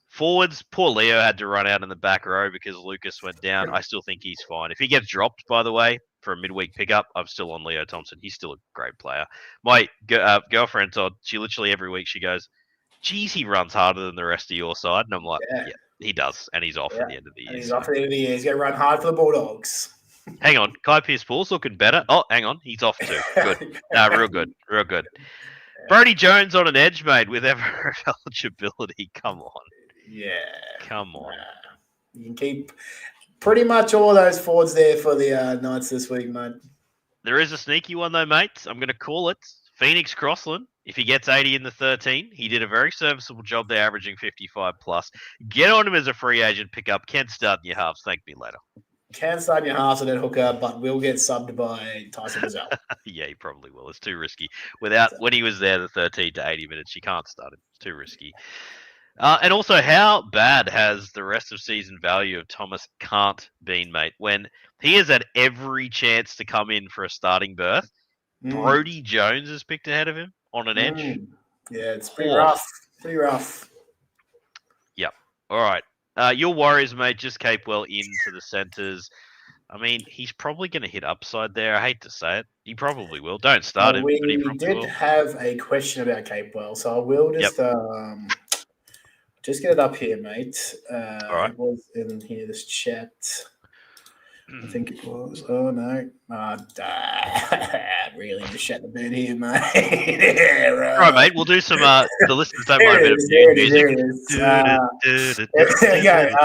Speaker 1: forwards, poor Leo had to run out in the back row because Lucas went down. I still think he's fine. If he gets dropped, by the way, for a midweek pickup, I'm still on Leo Thompson. He's still a great player. My girlfriend, Todd, she literally every week she goes, geez, he runs harder than the rest of your side. And I'm like, yeah he does. And he's off at the end of the year.
Speaker 2: He's off at the end of the year. He's going to run hard for the Bulldogs.
Speaker 1: Hang on. Kai Pearce-Paul's looking better. Oh, hang on. He's off too. Good. No, real good. Real good. Brody Jones on an edge, mate, with ever eligibility. Come on.
Speaker 2: Yeah.
Speaker 1: Come on.
Speaker 2: You can keep pretty much all those forwards there for the Knights this week, mate.
Speaker 1: There is a sneaky one, though, mate. I'm going to call it Phoenix Crossland. If he gets 80 in the 13, he did a very serviceable job there, averaging 55 plus. Get on him as a free agent pickup. Can't start in your halves. Thank me later.
Speaker 2: Can start in your halves and then hooker, but will get subbed by Tyson Brazil.
Speaker 1: Yeah, he probably will. It's too risky. When he was there, the 13 to 80 minutes, you can't start him. It's too risky. And also, how bad has the rest of season value of Thomas Can't been, mate? When he has had every chance to come in for a starting berth, Brody Jones is picked ahead of him on an edge.
Speaker 2: Yeah, it's pretty rough. Pretty rough.
Speaker 1: Yep. All right. Your Warriors, mate, just Capewell into the centres. I mean, he's probably going to hit upside there. I hate to say it. He probably will. Don't start him, but he probably
Speaker 2: did
Speaker 1: will.
Speaker 2: have a question about Capewell, so I will just just get it up here, mate.
Speaker 1: All right.
Speaker 2: It was in here, this chat. I think it was. Oh, no. Really just shut the bed here, mate.
Speaker 1: All right, mate. We'll do some, the listeners don't mind a bit of music.
Speaker 2: There you go.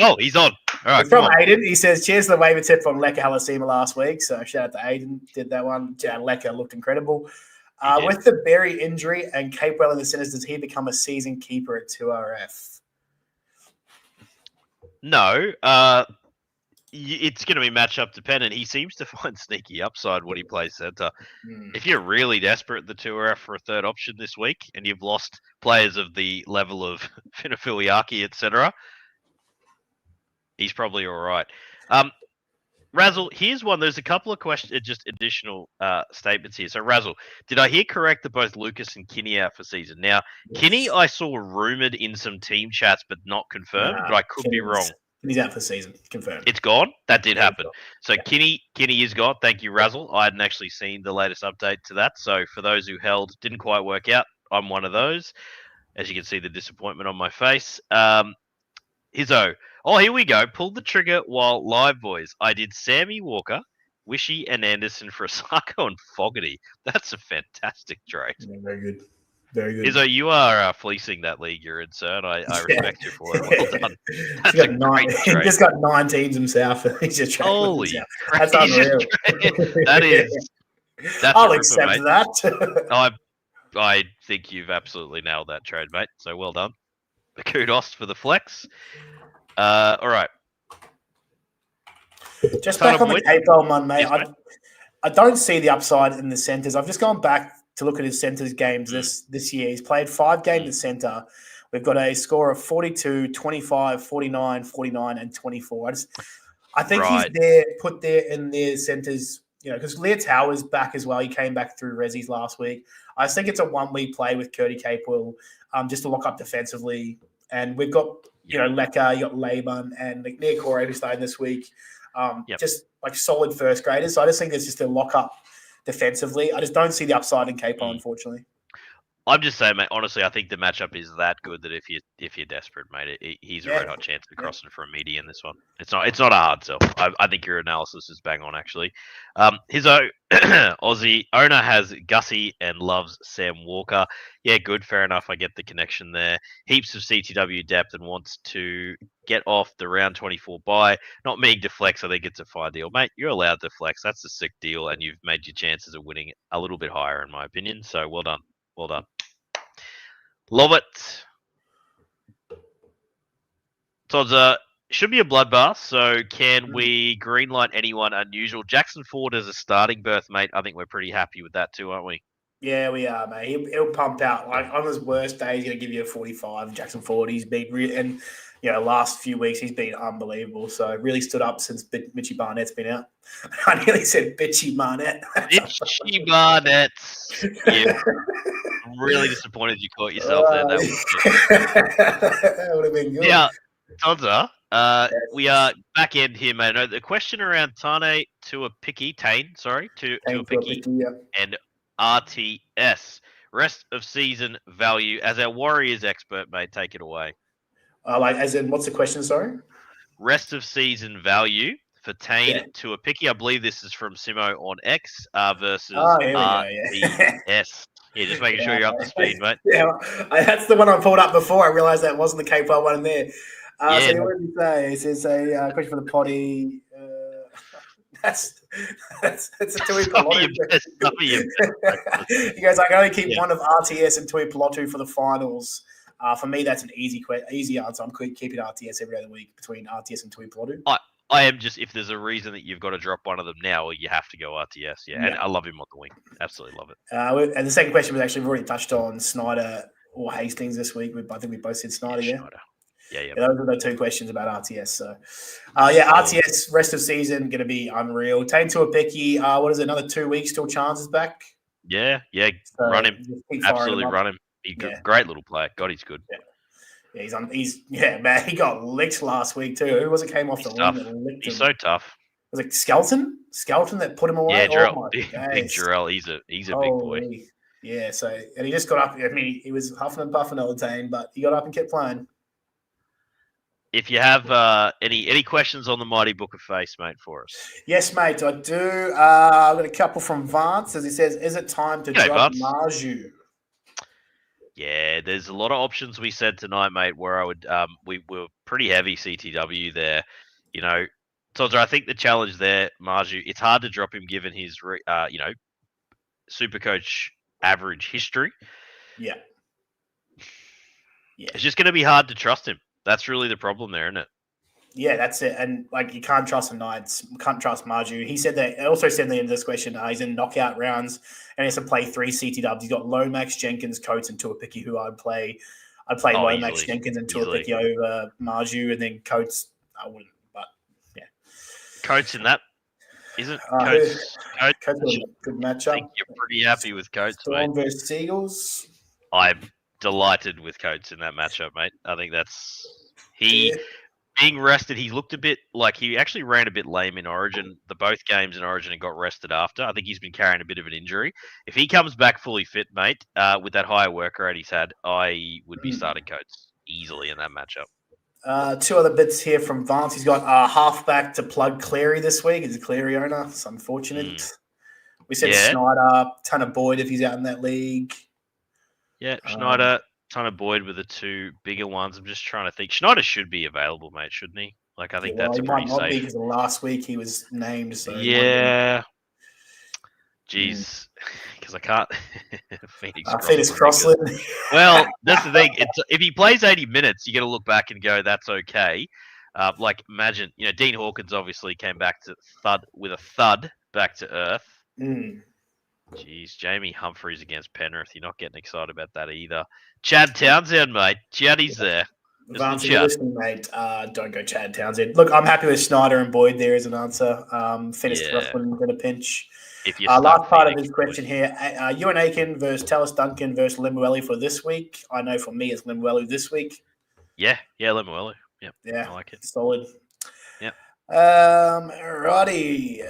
Speaker 1: Oh, he's on. All right,
Speaker 2: from Aiden. He says, cheers to the waiver tip from Leka Halasima last week. So shout out to Aiden. Did that one. Leka looked incredible. With the Berry injury and Capewell in the centres, does he become a season keeper at 2RF?
Speaker 1: No. It's going to be matchup dependent. He seems to find sneaky upside when he plays centre. If you're really desperate at the 2RF for a third option this week and you've lost players of the level of Finafiliaki, etc., he's probably all right. Razzle, here's one. There's a couple of questions, just additional statements here. So, Razzle, did I hear correct that both Lucas and Kinney are out for season? Now, yes. Kinney I saw rumoured in some team chats, but not confirmed, but I could be wrong.
Speaker 2: He's out for season, confirmed.
Speaker 1: It's gone? That did happen. So, Kinney is gone. Thank you, Razzle. I hadn't actually seen the latest update to that. So, for those who held, didn't quite work out, I'm one of those. As you can see, the disappointment on my face. Hizzo. Oh, here we go. Pulled the trigger while live, boys. I did Sammy Walker, Wishy, and Anderson for Osako and Fogarty. That's a fantastic trade.
Speaker 2: Yeah, very good. Very good.
Speaker 1: Izzo, you are fleecing that league you're in, sir, and I respect you for it. Well done. That's a great trade.
Speaker 2: He's just got 9 teams himself. He's just trading
Speaker 1: Holy
Speaker 2: That's unreal. I'll accept that.
Speaker 1: I think you've absolutely nailed that trade, mate. So well done. Kudos for the flex. All right.
Speaker 2: Just back on the Capewell one, mate. I don't see the upside in the centres. I've just gone back to look at his centres games this year. He's played 5 games at centre. We've got a score of 42, 25, 49, 49, and 24. I think he's put there in the centres, because Leah Tower's back as well. He came back through Rezzies last week. I think it's a 1-week play with Curdy Capewell just to lock up defensively. And we've got, Leka, you got Laban and Nia Corey who's starting this week. Just like solid first graders. So I just think there's just a lock up defensively. I just don't see the upside in Capewell, unfortunately.
Speaker 1: I'm just saying, mate. Honestly, I think the matchup is that good that if you're desperate, mate, he's a
Speaker 2: Yeah.
Speaker 1: red hot chance of crossing for a meaty in this one. It's not a hard sell. I think your analysis is bang on actually. His Aussie owner has Gussie and loves Sam Walker. Yeah, good, fair enough. I get the connection there. Heaps of CTW depth and wants to get off the round 24 bye. Not meaning to flex. I think it's a fine deal, mate. You're allowed to flex. That's a sick deal, and you've made your chances of winning a little bit higher, in my opinion. So well done. Well done. Love it. Todd's should be a bloodbath, so can we greenlight anyone unusual? Jackson Ford as a starting berth, mate. I think we're pretty happy with that too, aren't we?
Speaker 2: Yeah, we are, mate. He'll pump out. Like, on his worst day, he's going to give you a 45. Jackson Ford, he's been and last few weeks he's been unbelievable. So really stood up since Mitchy Barnett's been out. I nearly said Bitchy Barnett.
Speaker 1: Bitchy Barnett. Yeah. I'm really disappointed you caught yourself there.
Speaker 2: That would have been good.
Speaker 1: Yeah, Todd's we are back end here, mate. No, the question around Tane Tuapiki, and RTS. Rest of season value. As our Warriors expert, mate, take it away.
Speaker 2: As in, what's the question, sorry?
Speaker 1: Rest of season value for Tane Tuapiki. I believe this is from Simo on X versus RTS. Yeah, just making sure you're up to speed, mate.
Speaker 2: Yeah, that's the one I pulled up before. I realised that wasn't the K-pop one in there. So what did he say? He says a question for the potty. That's a Tui Pelotu. He goes, I can only keep one of RTS and Tui Pelotu for the finals. For me, that's an easy answer. I'm keeping RTS every other week between RTS and Tui Pelotu.
Speaker 1: I am just, if there's a reason that you've got to drop one of them now, you have to go RTS. Yeah, and I love him on the wing. Absolutely love
Speaker 2: it. And the second question was actually, we've already touched on Snyder or Hastings this week. I think we both said Snyder,
Speaker 1: Snyder. Yeah.
Speaker 2: Those are the two questions about RTS. So, RTS rest of season going to be unreal. Tane Tuapiki, what is it? Another 2 weeks till Chance is back.
Speaker 1: Yeah. So run him. Absolutely run him. He's a great little player. God, he's good.
Speaker 2: Yeah, he's man. He got licked last week too. Who was it? Came off the wing.
Speaker 1: He's so tough.
Speaker 2: Was it Skelton that put him away?
Speaker 1: Yeah, big Jarrell. He's a big boy.
Speaker 2: Yeah. So and he just got up. I mean, he was huffing and puffing all the time, but he got up and kept playing.
Speaker 1: If you have any questions on the Mighty Book of Face, mate, for us.
Speaker 2: Yes, mate, I do. I've got a couple from Vance, as he says, is it time to drop Marju?
Speaker 1: Yeah, there's a lot of options we said tonight, mate, where I would we were pretty heavy CTW there. Todzer, I think the challenge there, Marju, it's hard to drop him given his Supercoach average history.
Speaker 2: Yeah.
Speaker 1: It's just going to be hard to trust him. That's really the problem there, isn't it?
Speaker 2: Yeah, that's it. And you can't trust the Knights, can't trust Marju. He said that. Also said in the end of this question, he's in knockout rounds and he has to play 3 CTWs. He's got Lomax, Jenkins, Coates, and Tuapiki, who I'd play Lomax,
Speaker 1: easily.
Speaker 2: Jenkins, and Tuapiki over Marju, and then Coates. I wouldn't, but yeah.
Speaker 1: Coates in that isn't Coates.
Speaker 2: Coates a good matchup.
Speaker 1: I think you're pretty happy with Coates,
Speaker 2: Storm
Speaker 1: mate.
Speaker 2: versus Seagulls.
Speaker 1: I'm delighted with Coates in that matchup, mate. I think being rested, he looked a bit like he actually ran a bit lame in Origin. Both games in Origin and got rested after. I think he's been carrying a bit of an injury. If he comes back fully fit, mate, with that higher work rate he's had, I would be starting Coates easily in that matchup.
Speaker 2: 2 other bits here from Vance. He's got a halfback to plug Cleary this week. He's a Cleary owner. It's unfortunate. We said Snyder, Tanner Boyd if he's out in that league.
Speaker 1: Yeah, Schneider, Tanner Boyd were the 2 bigger ones. I'm just trying to think. Schneider should be available, mate, shouldn't he? Like, I think that's pretty safe.
Speaker 2: Because last week he was named. So
Speaker 1: yeah. Jeez. Because I can't.
Speaker 2: Phoenix Crossland.
Speaker 1: Well, that's the thing. If he plays 80 minutes, you got to look back and go, that's okay. Imagine, Dean Hawkins obviously came back to with a thud back to earth. Jeez, Jamie Humphries against Penrith. You're not getting excited about that either. Chad Townsend, mate. Chaddy's there.
Speaker 2: Vance, if you're listening, mate, don't go Chad Townsend. Look, I'm happy with Snyder and Boyd there as an answer. Finished Ruffman in a pinch. Last part of his question here. Ewan Aiken versus Tallis Duncan versus Lemuelu for this week. I know for me it's Lemuelu this week.
Speaker 1: Yeah, Lemuelu. Yep.
Speaker 2: Yeah,
Speaker 1: I like it.
Speaker 2: Solid.
Speaker 1: Yep.
Speaker 2: Righty.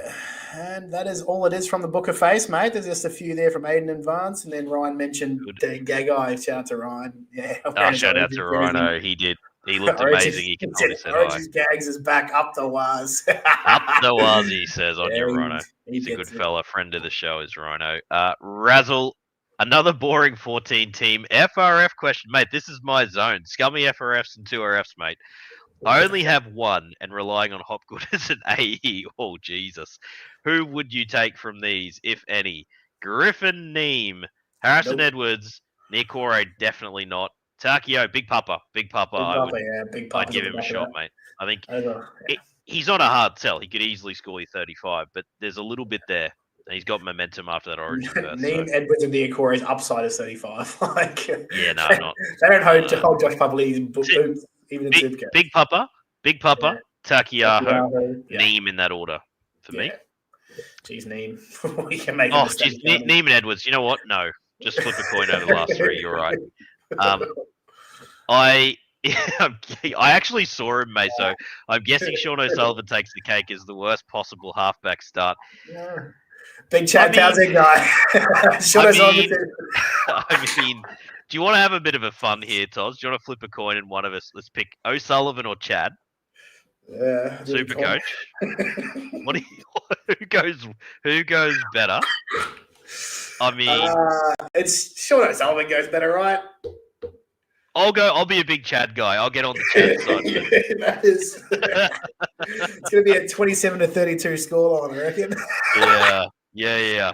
Speaker 2: And that is all it is from the Book of Face, mate. There's just a few there from Aiden and Vance, and then Ryan mentioned
Speaker 1: Good.
Speaker 2: the Gagai. Shout out to Ryan. Yeah,
Speaker 1: Shout out to Rhino. He did. He looked amazing. He can hold his head high.
Speaker 2: Origins Gags is back up the waz.
Speaker 1: Up the waz, he says on your Rhino.
Speaker 2: He's
Speaker 1: a good fella. Friend of the show is Rhino. Razzle, another boring 14 team FRF question. Mate, this is my zone. Scummy FRFs and 2RFs, mate. I only have one and relying on Hopgood as an AE. Oh, Jesus. Who would you take from these, if any? Griffin Neem, Harrison Edwards, Nick Ore, definitely not. Takio, Big Papa. Big Papa, I'd give him a shot, mate. I think he's not a hard sell. He could easily score you 35, but there's a little bit there. He's got momentum after that origin burst.
Speaker 2: Neem, Edwards, and Nick Ore's upside is 35.
Speaker 1: Yeah, no, not.
Speaker 2: They don't hold Josh Papali's boots, even in Supercoach.
Speaker 1: Big Papa, Takiaho, Neem in that order for me.
Speaker 2: Jeez, Neem. We can make
Speaker 1: Neem and Edwards. You know what? No. Just flip a coin over the last three. You're right. I actually saw him, mate, so I'm guessing Sean O'Sullivan takes the cake as the worst possible halfback start.
Speaker 2: Yeah. Big Chad Townsend guy. Sean O'Sullivan.
Speaker 1: I mean, do you want to have a bit of a fun here, Toz? Do you want to flip a coin and one of us? Let's pick O'Sullivan or Chad.
Speaker 2: Yeah.
Speaker 1: Supercoach. Who goes better? I mean,
Speaker 2: it's Sean O'Sullivan goes better, right?
Speaker 1: I'll be a big Chad guy. I'll get on the Chad side.
Speaker 2: That is. It's going to be a 27-32 scoreline, I reckon.
Speaker 1: Yeah.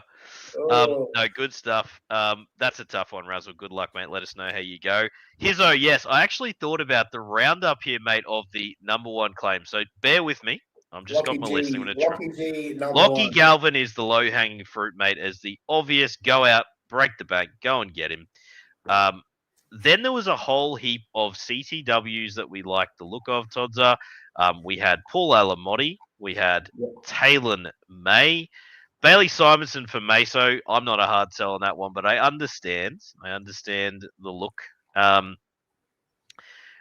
Speaker 1: No, good stuff. That's a tough one, Razzle. Good luck, mate. Let us know how you go. Hizzo, yes, I actually thought about the roundup here, mate, of the number one claim. So bear with me. I'm just got my list. I'm going to try. Lockie Galvin is the low-hanging fruit, mate, as the obvious go out, break the bank, go and get him. Then there was a whole heap of CTWs that we liked the look of, Todza. We had Paul Alamotti. We had Taylor May. Bailey Simonson for Meso. I'm not a hard sell on that one, but I understand. The look.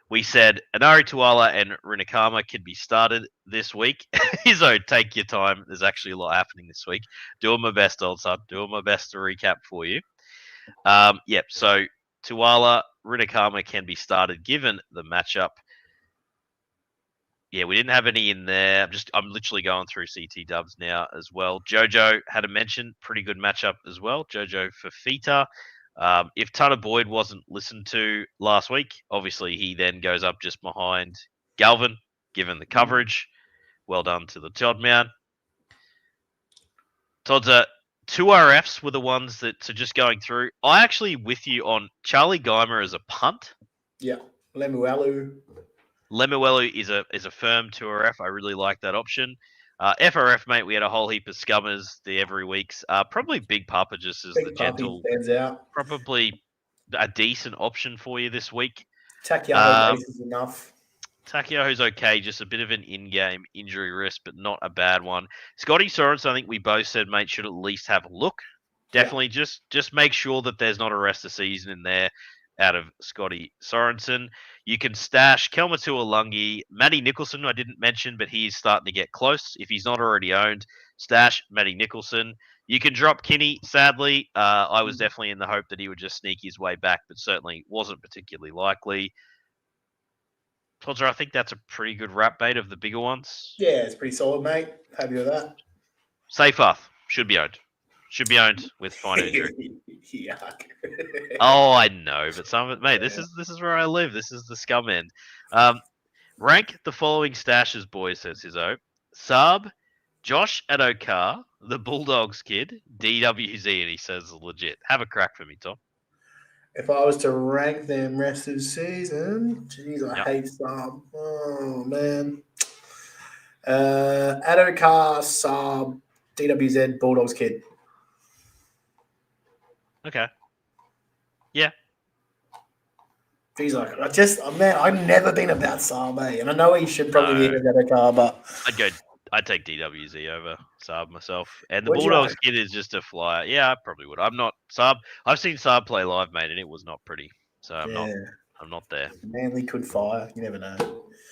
Speaker 1: We said Anari Tuala and Rinakama can be started this week. Izzo, take your time. There's actually a lot happening this week. Doing my best, old son. Doing my best to recap for you. So Tuala, Rinakama can be started given the matchup. Yeah, we didn't have any in there. I'm literally going through CT dubs now as well. Jojo had a mention, pretty good matchup as well. Jojo Fafita. If Tanner Boyd wasn't listened to last week, obviously he then goes up just behind Galvin, given the coverage. Well done to the Todd man. Todd's 2RFs were the ones that, so just going through. I actually with you on Charlie Geimer as a punt.
Speaker 2: Yeah, Lemuelu
Speaker 1: is a firm 2RF. I really like that option. FRF, mate, we had a whole heap of scummers the every weeks. Probably Big Papa just as the gentle.
Speaker 2: Stands out.
Speaker 1: Probably a decent option for you this week.
Speaker 2: Takiaho is enough.
Speaker 1: Takiaho's okay, just a bit of an in-game injury risk, but not a bad one. Scotty Sorensen, I think we both said, mate, should at least have a look. Definitely just make sure that there's not a rest of season in there out of Scotty Sorensen. You can stash Kelmatua Lungi, Matty Nicholson, I didn't mention, but he's starting to get close. If he's not already owned, stash Matty Nicholson. You can drop Kinney, sadly. I was definitely in the hope that he would just sneak his way back, but certainly wasn't particularly likely. Todzer, I think that's a pretty good wrap, mate, of the bigger ones.
Speaker 2: Yeah, it's pretty solid, mate. Happy with that.
Speaker 1: Seyfarth should be owned. Should be owned with fine injury.
Speaker 2: Yuck.
Speaker 1: Oh, I know, but some of it, mate. This is where I live. This is the scum end. Rank the following stashes, boys, says Hizzo. Saab, Josh Adokar, the Bulldogs kid, DWZ, and he says legit. Have a crack for me, Tom.
Speaker 2: If I was to rank them rest of the season, jeez, I hate Saab. Oh, man. Adokar, Saab, DWZ, Bulldogs kid.
Speaker 1: Okay. Yeah.
Speaker 2: He's like, I've never been about Saab, and I know he should probably be about a car, but
Speaker 1: I'd take DWZ over Saab myself. And the Bulldogs kid is just a flyer. Yeah, I probably would. I'm not Saab. I've seen Saab play live, mate, and it was not pretty. So I'm not there.
Speaker 2: Manly could fire. You never know.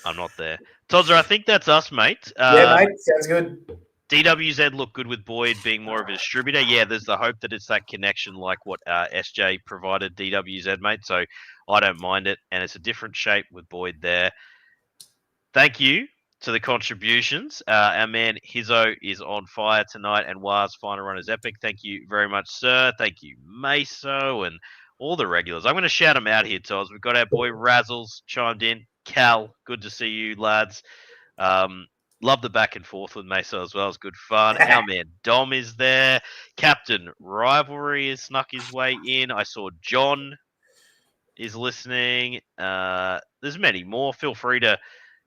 Speaker 1: I'm not there. Todzer, I think that's us, mate.
Speaker 2: Yeah, mate. Sounds good.
Speaker 1: DWZ look good with Boyd being more of a distributor. Yeah, there's the hope that it's that connection like what SJ provided DWZ, mate. So I don't mind it. And it's a different shape with Boyd there. Thank you to the contributions. Our man Hizzo is on fire tonight, and Waz final run is epic. Thank you very much, sir. Thank you, Meso, and all the regulars. I'm going to shout them out here, Toz. We've got our boy Razzles chimed in. Cal, good to see you, lads. Love the back and forth with Meso as well. It's good fun. Our man Dom is there. Captain Rivalry has snuck his way in. I saw John is listening. There's many more. Feel free to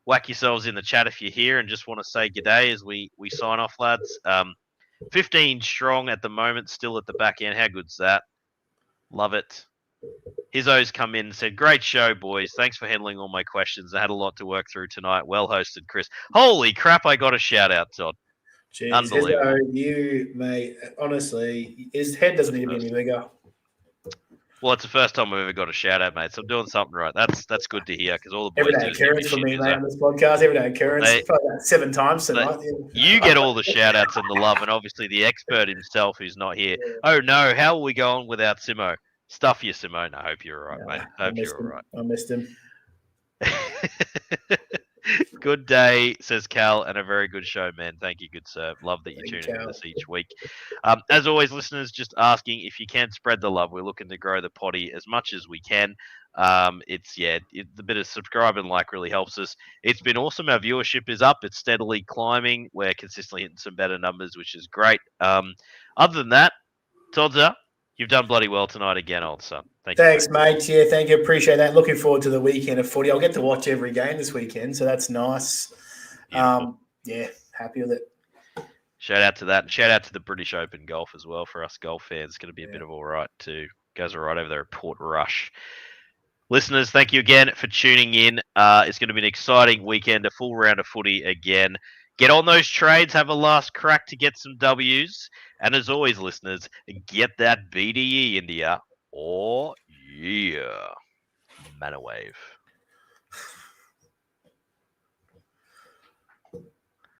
Speaker 1: whack yourselves in the chat if you're here and just want to say g'day as we sign off, lads. 15 strong at the moment, still at the back end. How good's that? Love it. Hizzo's come in and said, great show, boys. Thanks for handling all my questions. I had a lot to work through tonight. Well hosted, Chris. Holy crap, I got a shout out, Todd.
Speaker 2: Jeez,
Speaker 1: Unbelievable.
Speaker 2: Hizzo, you, mate, honestly, his head doesn't need to be any bigger.
Speaker 1: Well, it's the first time I've ever got a shout out, mate. So I'm doing something right. That's good to hear because all the boys
Speaker 2: everyday occurrence for me, mate, on this podcast. Everyday occurrence. Probably about 7 times tonight.
Speaker 1: You get all the shout outs and the love, and obviously the expert himself who's not here. Yeah. Oh no, how are we going without Simo? Stuff you, Simone. I hope you're all right, mate. Hope you're all right.
Speaker 2: I missed him.
Speaker 1: Good day, says Cal, and a very good show, man. Thank you, good sir. Love that you tune in with us each week. As always, listeners, just asking if you can spread the love. We're looking to grow the potty as much as we can. The bit of subscribe and like really helps us. It's been awesome. Our viewership is up. It's steadily climbing. We're consistently hitting some better numbers, which is great. Other than that, Todza, you've done bloody well tonight again, old son.
Speaker 2: Thanks, mate. Yeah, thank you. Appreciate that. Looking forward to the weekend of footy. I'll get to watch every game this weekend, so that's nice. Yeah, happy with it.
Speaker 1: Shout out to that, and shout out to the British Open golf as well for us golf fans. It's going to be a bit of all right too. Goes all right over there at Port Rush. Listeners, thank you again for tuning in. It's going to be an exciting weekend, a full round of footy again. Get on those trades, have a last crack to get some W's. And as always, listeners, get that BDE India. Oh, yeah. Mana wave.